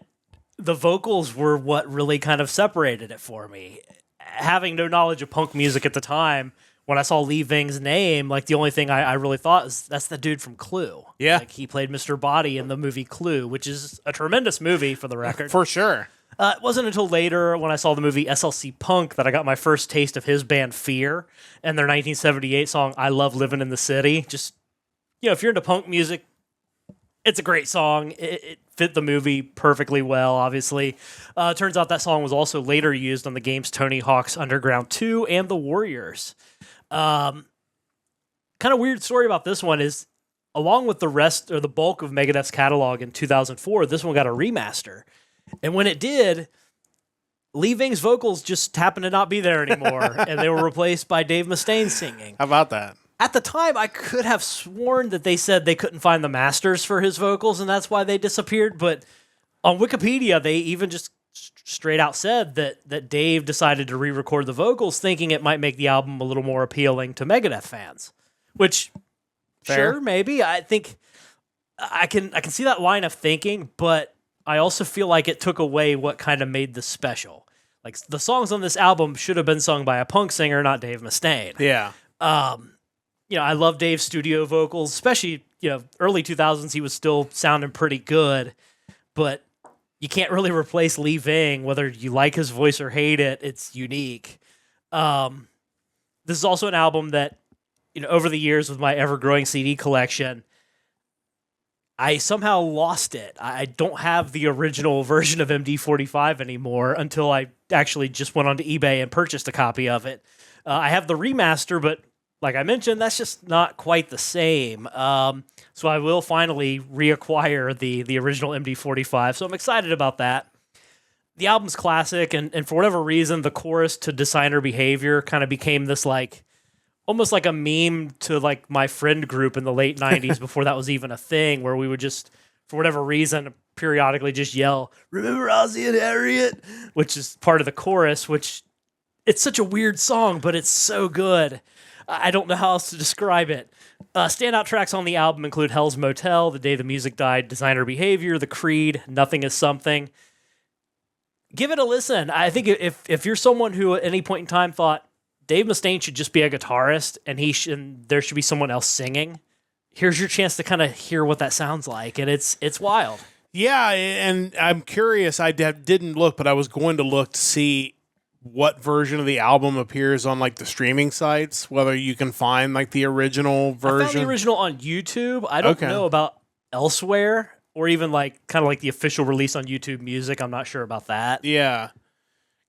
the vocals were what really kind of separated it for me. Having no knowledge of punk music at the time, when I saw Lee Ving's name, like the only thing I really thought is that's the dude from Clue. Yeah. Like he played Mr. Body in the movie Clue, which is a tremendous movie for the record. For sure. It wasn't until later when I saw the movie SLC Punk that I got my first taste of his band Fear and their 1978 song, I Love Living in the City. Just, if you're into punk music, it's a great song. It fit the movie perfectly well, obviously. Turns out that song was also later used on the games Tony Hawk's Underground 2 and The Warriors. Kind of weird story about this one is, along with the rest or the bulk of Megadeth's catalog in 2004, this one got a remaster. And when it did, Lee Ving's vocals just happened to not be there anymore, and they were replaced by Dave Mustaine singing. How about that? At the time, I could have sworn that they said they couldn't find the masters for his vocals, and that's why they disappeared. But on Wikipedia, they even just straight out said that Dave decided to re-record the vocals, thinking it might make the album a little more appealing to Megadeth fans. Which, Fair. Sure, maybe. I think I can see that line of thinking, but I also feel like it took away what kind of made this special. Like, the songs on this album should have been sung by a punk singer, not Dave Mustaine. Yeah. I love Dave's studio vocals, especially, early 2000s, he was still sounding pretty good, but you can't really replace Lee Ving, whether you like his voice or hate it. It's unique. This is also an album that, over the years with my ever-growing CD collection, I somehow lost it. I don't have the original version of MD.45 anymore until I actually just went onto eBay and purchased a copy of it. I have the remaster, but like I mentioned, that's just not quite the same. So I will finally reacquire the original MD.45, so I'm excited about that. The album's classic, and for whatever reason, the chorus to Designer Behavior kind of became this, like, almost like a meme to like my friend group in the late 90s before that was even a thing, where we would just, for whatever reason, periodically just yell, "Remember Ozzy and Harriet?" which is part of the chorus, which it's such a weird song, but it's so good. I don't know how else to describe it. Standout tracks on the album include Hell's Motel, The Day the Music Died, Designer Behavior, The Creed, Nothing Is Something. Give it a listen. I think if you're someone who at any point in time thought Dave Mustaine should just be a guitarist and there should be someone else singing, here's your chance to kind of hear what that sounds like, and it's wild. Yeah, and I'm curious. I didn't look, but I was going to look to see what version of the album appears on like the streaming sites, whether you can find like the original version. I found the original on YouTube. I don't know about elsewhere, or even like kind of like the official release on YouTube Music. I'm not sure about that. Yeah,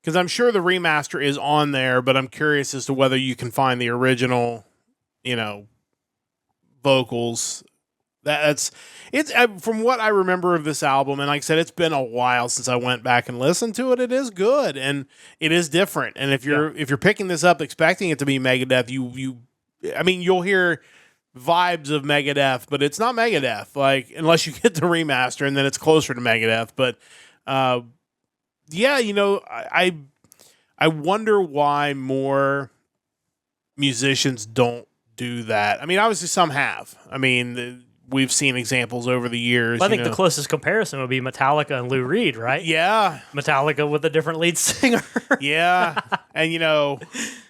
because I'm sure the remaster is on there, but I'm curious as to whether you can find the original, vocals. It's from what I remember of this album, and like I said, it's been a while since I went back and listened to it. It is good and it is different. And if you're picking this up expecting it to be Megadeth, you'll hear vibes of Megadeth, but it's not Megadeth. Like unless you get the remaster, and then it's closer to Megadeth. But I wonder why more musicians don't do that. I mean, obviously some have. I mean, we've seen examples over the years. I think the closest comparison would be Metallica and Lou Reed, right? Yeah. Metallica with a different lead singer. Yeah. And,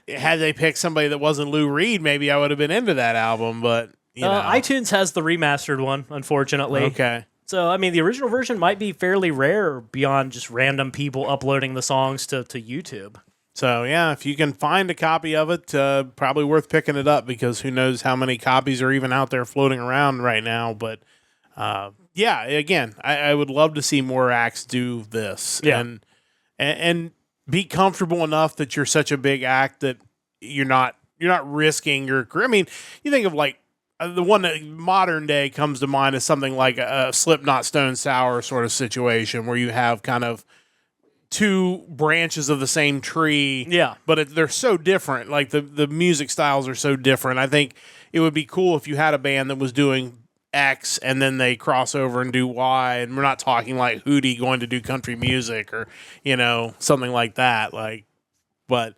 had they picked somebody that wasn't Lou Reed, maybe I would have been into that album, but, iTunes has the remastered one, unfortunately. Okay. So, I mean, the original version might be fairly rare beyond just random people uploading the songs to YouTube. So, yeah, if you can find a copy of it, probably worth picking it up, because who knows how many copies are even out there floating around right now. But, again, I would love to see more acts do this. Yeah. And be comfortable enough that you're such a big act that you're not risking your career. I mean, you think of like the one that modern day comes to mind is something like a Slipknot Stone Sour sort of situation, where you have kind of two branches of the same tree. Yeah. But they're so different. Like the music styles are so different. I think it would be cool if you had a band that was doing X and then they cross over and do Y. And we're not talking like Hootie going to do country music or, something like that. But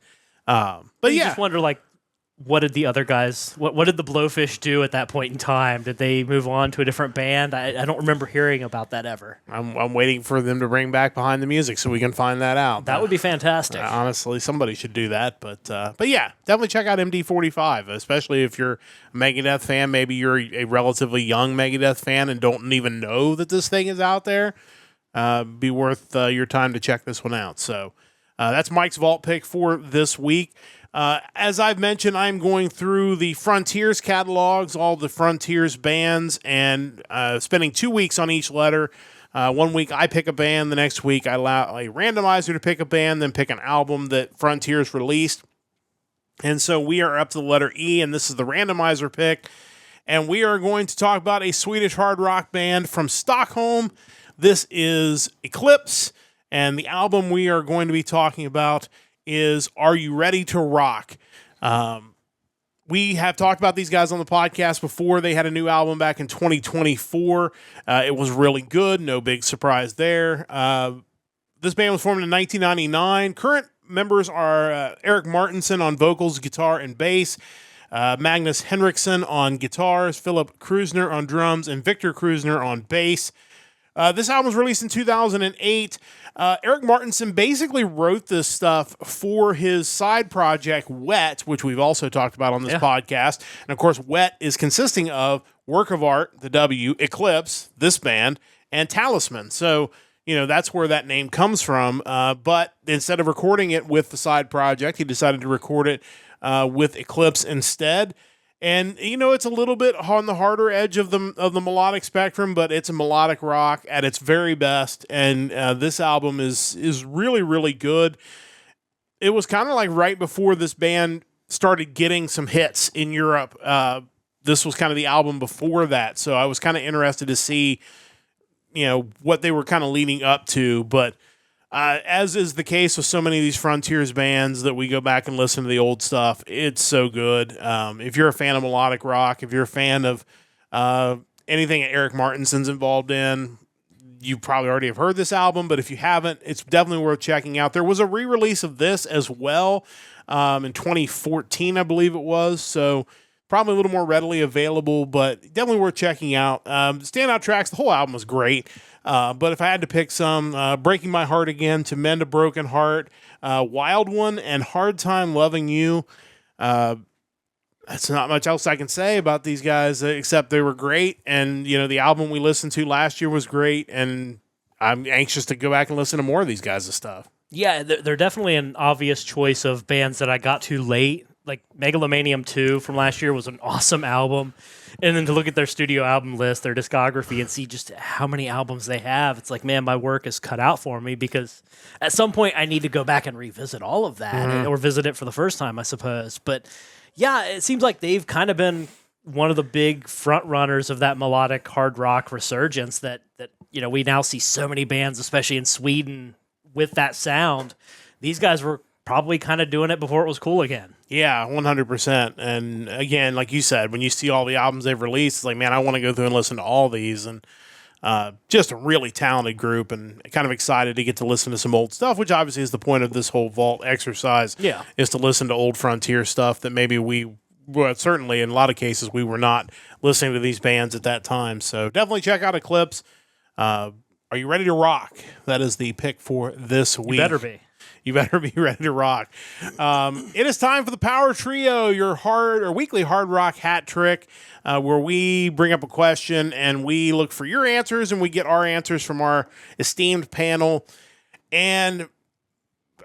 you just wonder, like, what did the other guys, what did the Blowfish do at that point in time? Did they move on to a different band? I don't remember hearing about that ever. I'm waiting for them to bring back Behind the Music so we can find that out. That would be fantastic. Honestly, somebody should do that. But yeah, definitely check out MD.45, especially if you're a Megadeth fan. Maybe you're a relatively young Megadeth fan and don't even know that this thing is out there. Be worth your time to check this one out. So that's Mike's Vault pick for this week. As I've mentioned, I'm going through the Frontiers catalogs, all the Frontiers bands, and spending 2 weeks on each letter. 1 week I pick a band, the next week I allow a randomizer to pick a band, then pick an album that Frontiers released. And so we are up to the letter E, and this is the randomizer pick. And we are going to talk about a Swedish hard rock band from Stockholm. This is Eclipse, and the album we are going to be talking about is Are You Ready to Rock? We have talked about these guys on the podcast before. They had a new album back in 2024. It was really good. No big surprise there. This band was formed in 1999. Current members are Eric Martinson on vocals, guitar, and bass, Magnus Henriksson on guitars, Philip Krusner on drums, and Victor Krusner on bass. This album was released in 2008. Eric Martinson basically wrote this stuff for his side project, Wet, which we've also talked about on this podcast. And, of course, Wet is consisting of Work of Art, the W, Eclipse, this band, and Talisman. So, that's where that name comes from. But instead of recording it with the side project, he decided to record it with Eclipse instead. And, it's a little bit on the harder edge of the melodic spectrum, but it's a melodic rock at its very best. And this album is really, really good. It was kind of like right before this band started getting some hits in Europe. This was kind of the album before that. So I was kind of interested to see, what they were kind of leading up to. But As is the case with so many of these Frontiers bands that we go back and listen to the old stuff, it's so good. If you're a fan of melodic rock, if you're a fan of anything Eric Martinson's involved in, you probably already have heard this album, but if you haven't, it's definitely worth checking out. There was a re-release of this as well in 2014, I believe it was, so probably a little more readily available, but definitely worth checking out. Standout tracks, the whole album was great, but if I had to pick some, Breaking My Heart Again, To Mend a Broken Heart, Wild One, and Hard Time Loving You. That's not much else I can say about these guys except they were great. And, the album we listened to last year was great. And I'm anxious to go back and listen to more of these guys' stuff. Yeah, they're definitely an obvious choice of bands that I got to late. Like Megalomanium 2 from last year was an awesome album. And then to look at their studio album list, their discography, and see just how many albums they have, it's like, man, my work is cut out for me because at some point I need to go back and revisit all of that or visit it for the first time, I suppose. But yeah, it seems like they've kind of been one of the big front runners of that melodic hard rock resurgence that we now see so many bands, especially in Sweden, with that sound. These guys were probably kind of doing it before it was cool again. Yeah, 100%. And again, like you said, when you see all the albums they've released, it's like, man, I want to go through and listen to all these. And just a really talented group, and kind of excited to get to listen to some old stuff, which obviously is the point of this whole vault exercise. Yeah. Is to listen to old Frontier stuff that maybe certainly in a lot of cases we were not listening to these bands at that time. So definitely check out Eclipse. Are you ready to rock? That is the pick for this week. You better be. You better be ready to rock. It is time for the Power Trio, your weekly hard rock hat trick, where we bring up a question and we look for your answers and we get our answers from our esteemed panel. And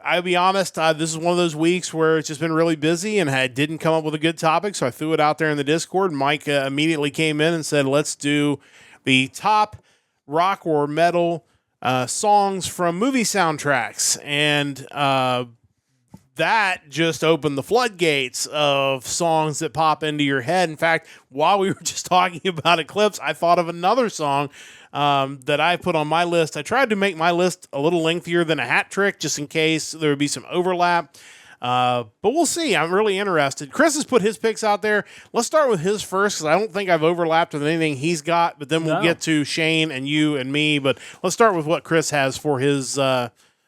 I'll be honest, this is one of those weeks where it's just been really busy and I didn't come up with a good topic, so I threw it out there in the Discord. Mike immediately came in and said, let's do the top rock or metal songs from movie soundtracks, and that just opened the floodgates of songs that pop into your head. In fact, while we were just talking about Eclipse, I thought of another song that I put on my list. I tried to make my list a little lengthier than a hat trick, just in case there would be some overlap. But we'll see. I'm really interested. Chris has put his picks out there. Let's start with his first, because I don't think I've overlapped with anything he's got, but then we'll get to Shane and you and me. But let's start with what Chris has for his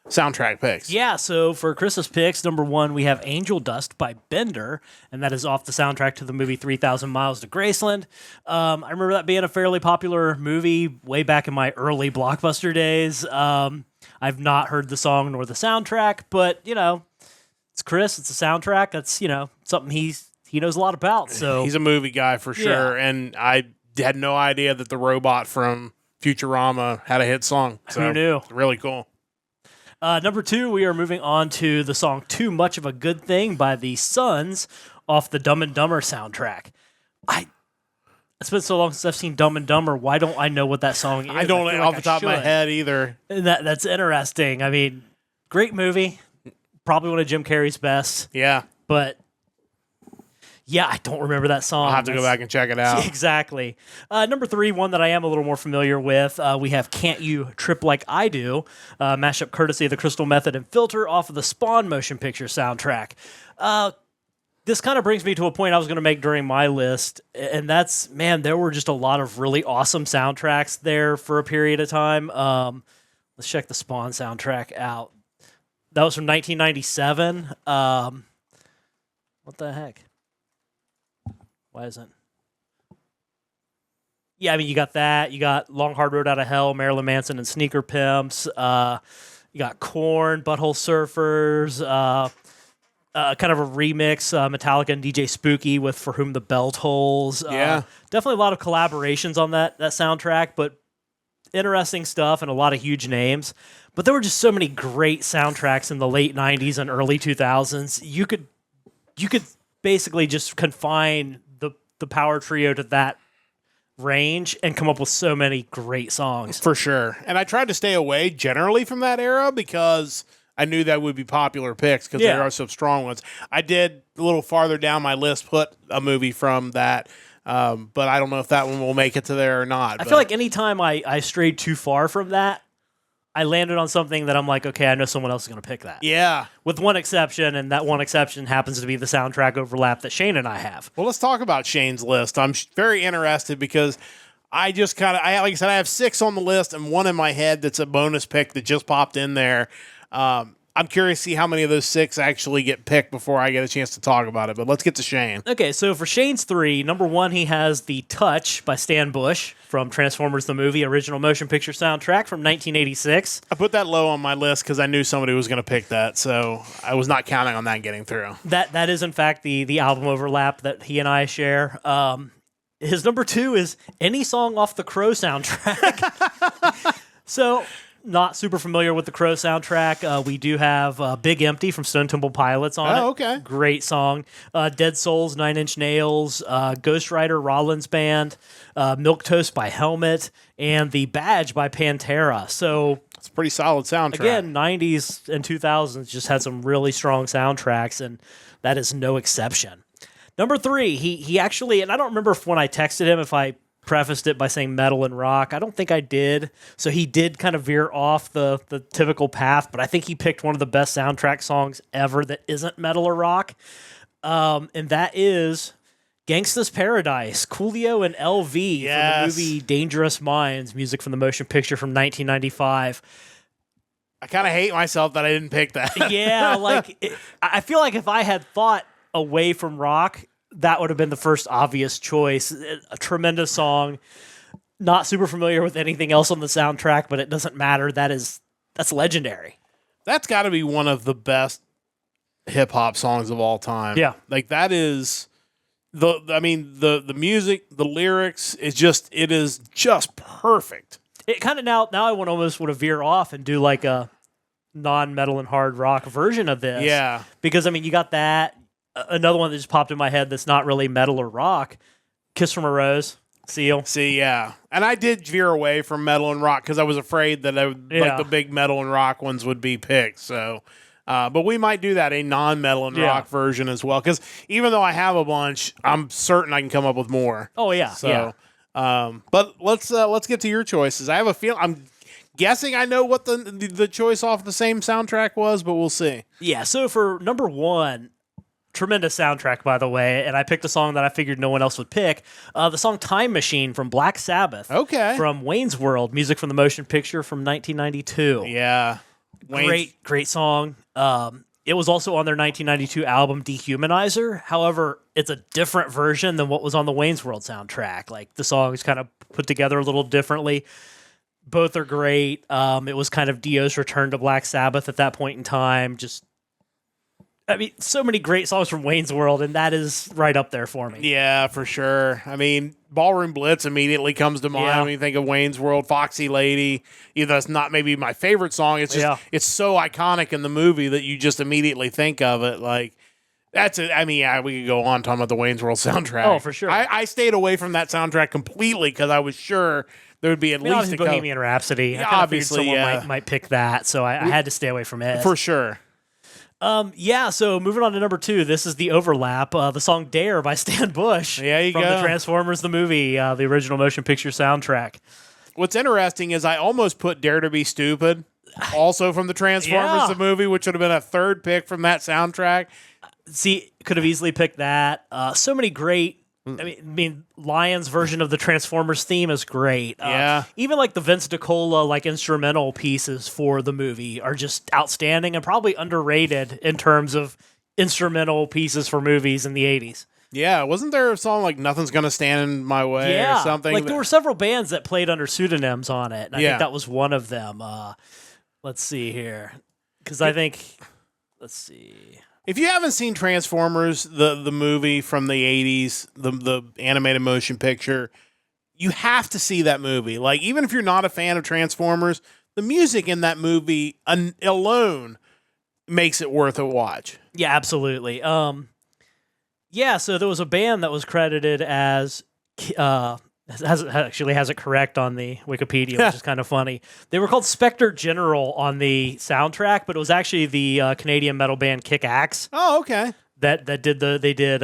soundtrack picks. Yeah, so for Chris's picks, number 1, we have Angel Dust by Bender, and that is off the soundtrack to the movie 3,000 Miles to Graceland. I remember that being a fairly popular movie way back in my early Blockbuster days. I've not heard the song nor the soundtrack, but, it's Chris. It's a soundtrack. That's, something he knows a lot about. So he's a movie guy for sure. Yeah. And I had no idea that the robot from Futurama had a hit song. So who knew? Really cool. Number 2, we are moving on to the song Too Much of a Good Thing by the Suns off the Dumb and Dumber soundtrack. It's been so long since I've seen Dumb and Dumber. Why don't I know what that song is? I don't off the top of my head either. And that's interesting. I mean, great movie. Probably one of Jim Carrey's best. Yeah. But, yeah, I don't remember that song. I'll have to go back and check it out. Exactly. Number 3, one that I am a little more familiar with, we have Can't You Trip Like I Do, mashup courtesy of the Crystal Method and Filter off of the Spawn motion picture soundtrack. This kind of brings me to a point I was going to make during my list, and that's, man, there were just a lot of really awesome soundtracks there for a period of time. Let's check the Spawn soundtrack out. That was from 1997. What the heck? Why isn't? Yeah, I mean, you got that. You got Long Hard Road Out of Hell, Marilyn Manson and Sneaker Pimps. You got Korn, Butthole Surfers. Kind of a remix, Metallica and DJ Spooky with For Whom the Bell Tolls. Yeah. Definitely a lot of collaborations on that soundtrack, but interesting stuff and a lot of huge names. But there were just so many great soundtracks in the late 90s and early 2000s. You could basically just confine the power trio to that range and come up with so many great songs. For sure. And I tried to stay away generally from that era because I knew that would be popular picks because there are some strong ones. I did a little farther down my list put a movie from that, but I don't know if that one will make it to there or not. I feel like anytime I strayed too far from that, I landed on something that I'm like, okay, I know someone else is going to pick that. Yeah. With one exception, and that one exception happens to be the soundtrack overlap that Shane and I have. Well, let's talk about Shane's list. I'm very interested because I just kind of, like I said, I have 6 on the list and one in my head that's a bonus pick that just popped in there. I'm curious to see how many of those 6 actually get picked before I get a chance to talk about it. But let's get to Shane. Okay, so for Shane's 3, number 1, he has The Touch by Stan Bush from Transformers the Movie, original motion picture soundtrack from 1986. I put that low on my list because I knew somebody was going to pick that, so I was not counting on that getting through. That is, in fact, the album overlap that he and I share. His number 2 is any song off the Crow soundtrack. So, not super familiar with the Crow soundtrack. We do have Big Empty from Stone Temple Pilots on it. Oh, okay. Great song. Dead Souls, Nine Inch Nails, Ghost Rider, Rollins Band, Milquetoast by Helmet, and The Badge by Pantera. So, It's a pretty solid soundtrack. again, 90s and 2000s just had some really strong soundtracks, and that is no exception. Number 3, he actually, and I don't remember if when I texted him if I prefaced it by saying metal and rock. I don't think I did. So he did kind of veer off the typical path, but I think he picked one of the best soundtrack songs ever that isn't metal or rock. And that is Gangsta's Paradise, Coolio and LV from the movie Dangerous Minds, music from the motion picture from 1995. I kind of hate myself that I didn't pick that. Yeah, I feel like if I had thought away from rock, that would have been the first obvious choice. A tremendous song. Not super familiar with anything else on the soundtrack, but it doesn't matter. That's legendary. That's got to be one of the best hip hop songs of all time. Yeah. Like that is the music, the lyrics it is just perfect. It kind of now I want to veer off and do like a non-metal and hard rock version of this. Yeah. Because you got that. Another one that just popped in my head that's not really metal or rock, Kiss from a Rose, Seal. See, yeah. And I did veer away from metal and rock because I was afraid that like the big metal and rock ones would be picked. So, but we might do that, a non-metal and rock version as well. Because even though I have a bunch, I'm certain I can come up with more. Oh, yeah. So, but let's get to your choices. I have a feeling, I'm guessing I know what the choice off the same soundtrack was, but we'll see. Yeah, so for number 1... tremendous soundtrack, by the way, and I picked a song that I figured no one else would pick. The song Time Machine from Black Sabbath. Okay. From Wayne's World, music from the motion picture from 1992. Yeah. Great song. It was also on their 1992 album Dehumanizer. However, it's a different version than what was on the Wayne's World soundtrack. Like, the song is kind of put together a little differently. Both are great. It was kind of Dio's return to Black Sabbath at that point in time. So many great songs from Wayne's World, and that is right up there for me. Yeah, for sure. Ballroom Blitz immediately comes to mind when you think of Wayne's World. Foxy Lady, either that's not maybe my favorite song. It's just it's so iconic in the movie that you just immediately think of it. Like that's it. We could go on talking about the Wayne's World soundtrack. Oh, for sure. I stayed away from that soundtrack completely because I was sure there would be at least a Bohemian Rhapsody. Yeah, I obviously, someone might pick that, so I had to stay away from it for sure. So moving on to number 2, this is the overlap. The song Dare by Stan Bush. There you from go. the Transformers the Movie, the original motion picture soundtrack. What's interesting is I almost put Dare to Be Stupid, also from the Transformers the movie, which would have been a third pick from that soundtrack. See, could have easily picked that. So many great. Lion's version of the Transformers theme is great. Even like the Vince DiCola instrumental pieces for the movie are just outstanding and probably underrated in terms of instrumental pieces for movies in the 80s. Yeah, wasn't there a song like Nothing's Gonna Stand in My Way or something? There were several bands that played under pseudonyms on it, and I think that was one of them. Let's see here. Because let's see. If you haven't seen Transformers, the movie from the 80s, the animated motion picture, you have to see that movie. Like, even if you're not a fan of Transformers, the music in that movie alone makes it worth a watch. Yeah, absolutely. So there was a band that was credited as has it correct on the Wikipedia, which is kind of funny. They were called Spectre General on the soundtrack, but it was actually the Canadian metal band Kick Axe. Oh, okay. They did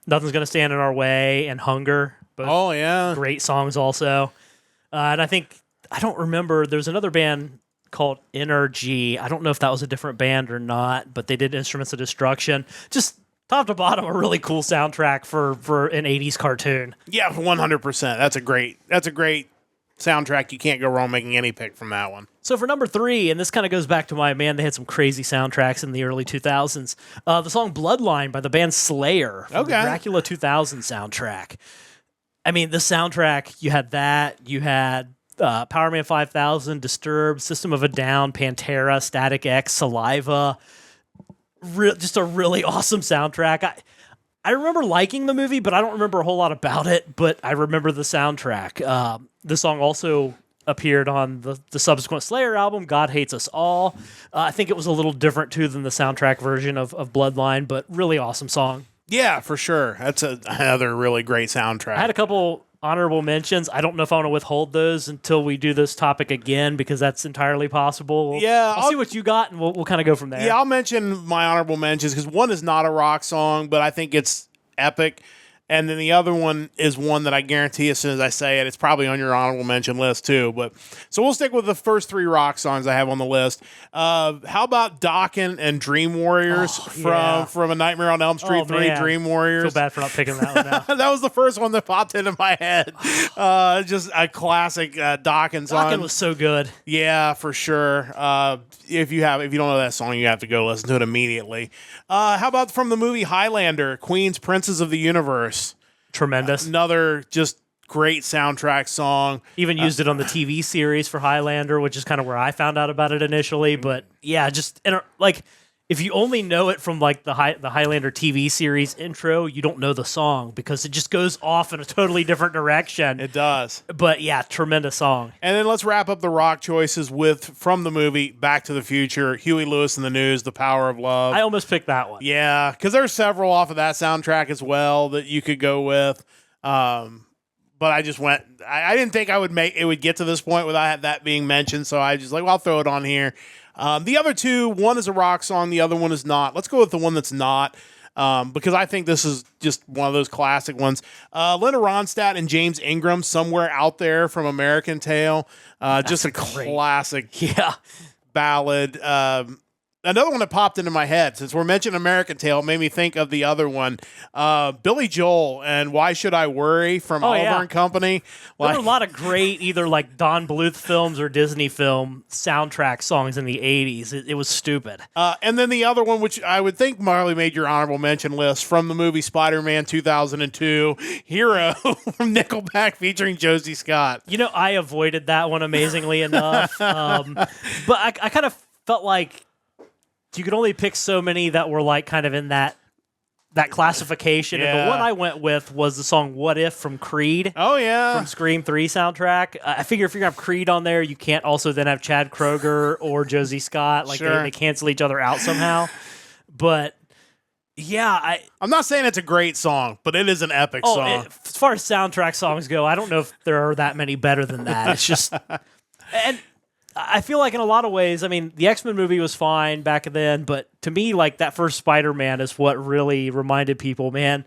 Nothing's Gonna Stand in Our Way and Hunger. Both great songs also. And I don't remember. There's another band called Energy. I don't know if that was a different band or not, but they did Instruments of Destruction. Just top to bottom, a really cool soundtrack for an 80s cartoon. Yeah, 100%. That's a great soundtrack. You can't go wrong making any pick from that one. So for number 3, and this kind of goes back to they had some crazy soundtracks in the early 2000s. The song Bloodline by the band Slayer from the Dracula 2000 soundtrack. I mean, the soundtrack, you had that, you had Power Man 5000, Disturbed, System of a Down, Pantera, Static X, Saliva. Just a really awesome soundtrack. I remember liking the movie, but I don't remember a whole lot about it, but I remember the soundtrack. The song also appeared on the subsequent Slayer album, God Hates Us All. I think it was a little different, too, than the soundtrack version of Bloodline, but really awesome song. Yeah, for sure. That's another really great soundtrack. I had a couple honorable mentions. I don't know if I want to withhold those until we do this topic again, because that's entirely possible. I'll see what you got, and we'll kind of go from there. Yeah, I'll mention my honorable mentions, because one is not a rock song, but I think it's epic. And then the other one is one that I guarantee as soon as I say it, it's probably on your honorable mention list too. But so we'll stick with the first 3 rock songs I have on the list. How about Dokken and Dream Warriors from A Nightmare on Elm Street 3, man. Dream Warriors? I feel bad for not picking that one out. That was the first one that popped into my head. Just a classic Dokken song. Dokken was so good. Yeah, for sure. If you don't know that song, you have to go listen to it immediately. How about from the movie Highlander, Queen's Princes of the Universe? Tremendous. Another just great soundtrack song. Even used it on the TV series for Highlander, which is kind of where I found out about it initially. But yeah, just like if you only know it from like the Highlander TV series intro, you don't know the song because it just goes off in a totally different direction. It does. But yeah, tremendous song. And then let's wrap up the rock choices with, from the movie Back to the Future, Huey Lewis and the News, The Power of Love. I almost picked that one. Yeah, because there's several off of that soundtrack as well that you could go with. But I just went, I didn't think it would get to this point without that being mentioned, so I just like, well, I'll throw it on here. The other 2, one is a rock song, the other one is not. Let's go with the one that's not, because I think this is just one of those classic ones. Linda Ronstadt and James Ingram, Somewhere Out There from American Tail. Just a classic ballad. Another one that popped into my head, since we're mentioning American Tail, it made me think of the other one. Billy Joel and Why Should I Worry from Oliver and Company. There were a lot of great either like Don Bluth films or Disney film soundtrack songs in the 80s. It was stupid. And then the other one, which I would think Marley made your honorable mention list, from the movie Spider-Man 2002, Hero from Nickelback featuring Josie Scott. You know, I avoided that one amazingly enough. But I kind of felt like you could only pick so many that were like kind of in that classification. Yeah. And the one I went with was the song What If from Creed. Oh, yeah. From Scream 3 soundtrack. I figure if you're going to have Creed on there, you can't also then have Chad Kroeger or Josie Scott. Like they cancel each other out somehow. But yeah, I'm not saying it's a great song, but it is an epic song. As far as soundtrack songs go, I don't know if there are that many better than that. It's just... and I feel like in a lot of ways, I mean, the X-Men movie was fine back then, but to me, like, that first Spider-Man is what really reminded people, man,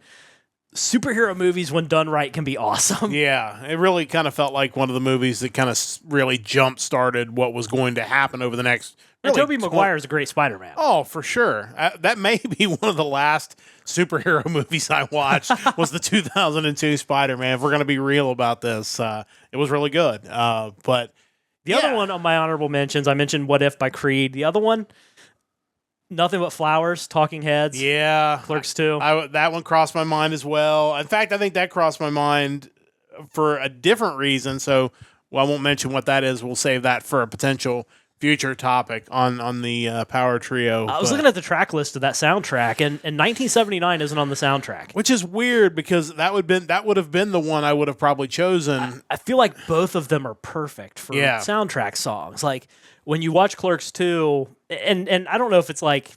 superhero movies, when done right, can be awesome. Yeah, it really kind of felt like one of the movies that kind of really jump-started what was going to happen over the next... And Tobey Maguire is a great Spider-Man. Oh, for sure. That may be one of the last superhero movies I watched was the 2002 Spider-Man. If we're going to be real about this, it was really good. But... The other one on my honorable mentions, I mentioned What If by Creed. The other one, Nothing But Flowers, Talking Heads. Yeah. Clerks 2. That one crossed my mind as well. In fact, I think that crossed my mind for a different reason. So, I won't mention what that is. We'll save that for a potential future topic on the Power Trio. I was looking at the track list of that soundtrack, and 1979 isn't on the soundtrack. Which is weird because that would have been the one I would have probably chosen. I feel like both of them are perfect for soundtrack songs. Like when you watch Clerks 2, and I don't know if it's like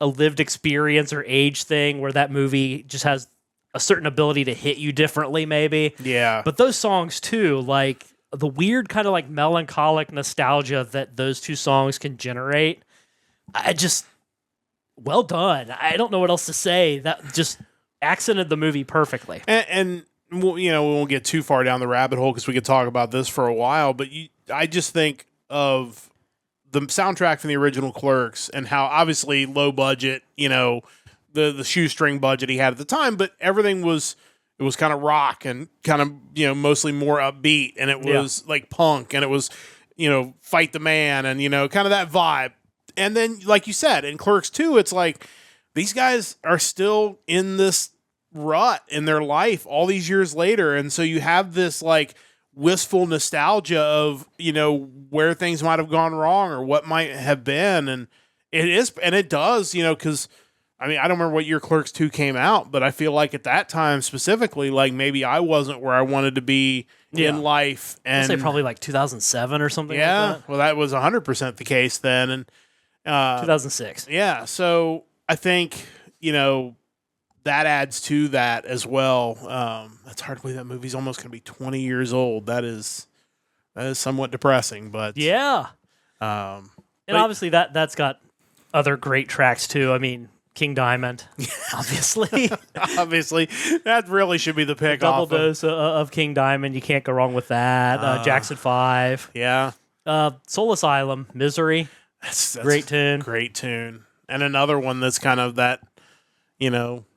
a lived experience or age thing where that movie just has a certain ability to hit you differently, maybe. Yeah. But those songs too, like the weird kind of like melancholic nostalgia that those two songs can generate, well done. I don't know what else to say. That just accented the movie perfectly. And we won't get too far down the rabbit hole because we could talk about this for a while, but I just think of the soundtrack from the original Clerks and how obviously low budget, the shoestring budget he had at the time, but everything was kind of rock and kind of, mostly more upbeat, and it was like punk, and it was, fight the man, and, kind of that vibe. And then, like you said, in Clerks 2, it's like these guys are still in this rut in their life all these years later. And so you have this like wistful nostalgia of, where things might have gone wrong or what might have been. And it does, because I don't remember what year Clerks 2 came out, but I feel like at that time specifically, like maybe I wasn't where I wanted to be in life. And I'd say probably like 2007 or something. Yeah. Like that. Well, that was 100% the case then. And 2006. Yeah. So I think, that adds to that as well. It's hard to believe that movie's almost going to be 20 years old. That is somewhat depressing, but yeah. And obviously that's got other great tracks too. I mean, King Diamond, obviously. Obviously, that really should be the pick. Double dose of King Diamond. You can't go wrong with that. Jackson 5. Yeah. Soul Asylum, Misery. That's great tune. Great tune. And another one that's kind of that,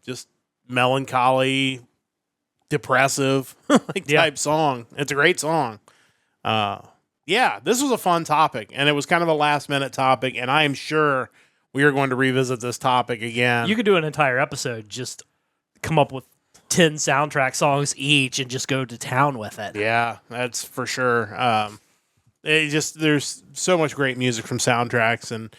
just melancholy, depressive type song. It's a great song. This was a fun topic, and it was kind of a last minute topic, and I am sure we are going to revisit this topic again. You could do an entire episode, just come up with 10 soundtrack songs each and just go to town with it. Yeah, that's for sure. There's so much great music from soundtracks, and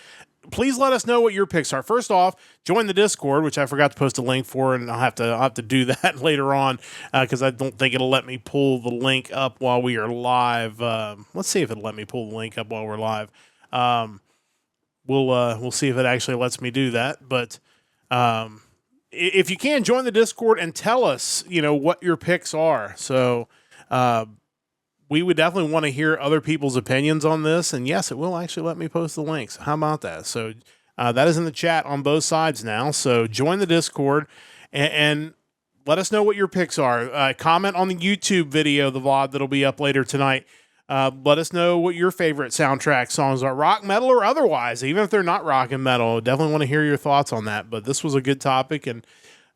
please let us know what your picks are. First off, join the Discord, which I forgot to post a link for, and I'll have to do that later on because I don't think it'll let me pull the link up while we are live. Let's see if it'll let me pull the link up while we're live. We'll see if it actually lets me do that. But if you can, join the Discord and tell us, what your picks are. So we would definitely want to hear other people's opinions on this. And yes, it will actually let me post the links. How about that? So that is in the chat on both sides now. So join the Discord and let us know what your picks are. Comment on the YouTube video, the VOD that'll be up later tonight. Let us know what your favorite soundtrack songs are, rock, metal, or otherwise. Even if they're not rock and metal, definitely want to hear your thoughts on that. But this was a good topic, and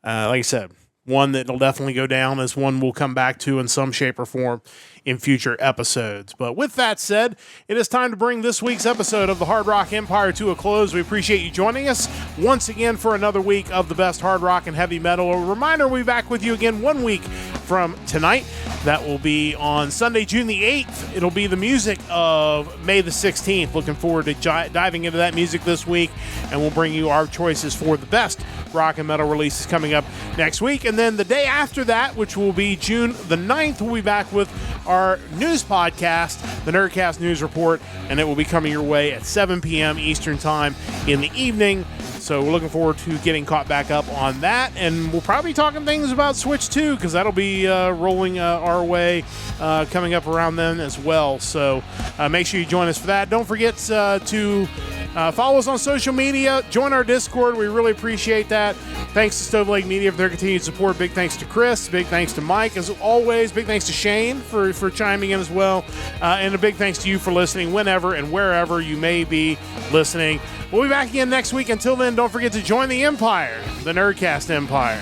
like I said, one that'll definitely go down as one we'll come back to in some shape or form in future episodes. But with that said, it is time to bring this week's episode of the Hard Rock Empire to a close. We appreciate you joining us once again for another week of the best hard rock and heavy metal. A reminder, we'll be back with you again 1 week from tonight. That will be on Sunday, June the 8th. It'll be the music of May the 16th. Looking forward to diving into that music this week, and we'll bring you our choices for the best rock and metal releases coming up next week. And then the day after that, which will be June the 9th, we'll be back with our news podcast, the Nerdcast News Report, and it will be coming your way at 7 p.m. Eastern Time in the evening. So we're looking forward to getting caught back up on that, and we'll probably be talking things about Switch 2, because that'll be rolling our way coming up around then as well. So make sure you join us for that. Don't forget to follow us on social media. Join our Discord. We really appreciate that. Thanks to Stove Lake Media for their continued support. Big thanks to Chris. Big thanks to Mike, as always. Big thanks to Shane for chiming in as well. And a big thanks to you for listening whenever and wherever you may be listening. We'll be back again next week. Until then, don't forget to join the Empire, the Nerdcast Empire.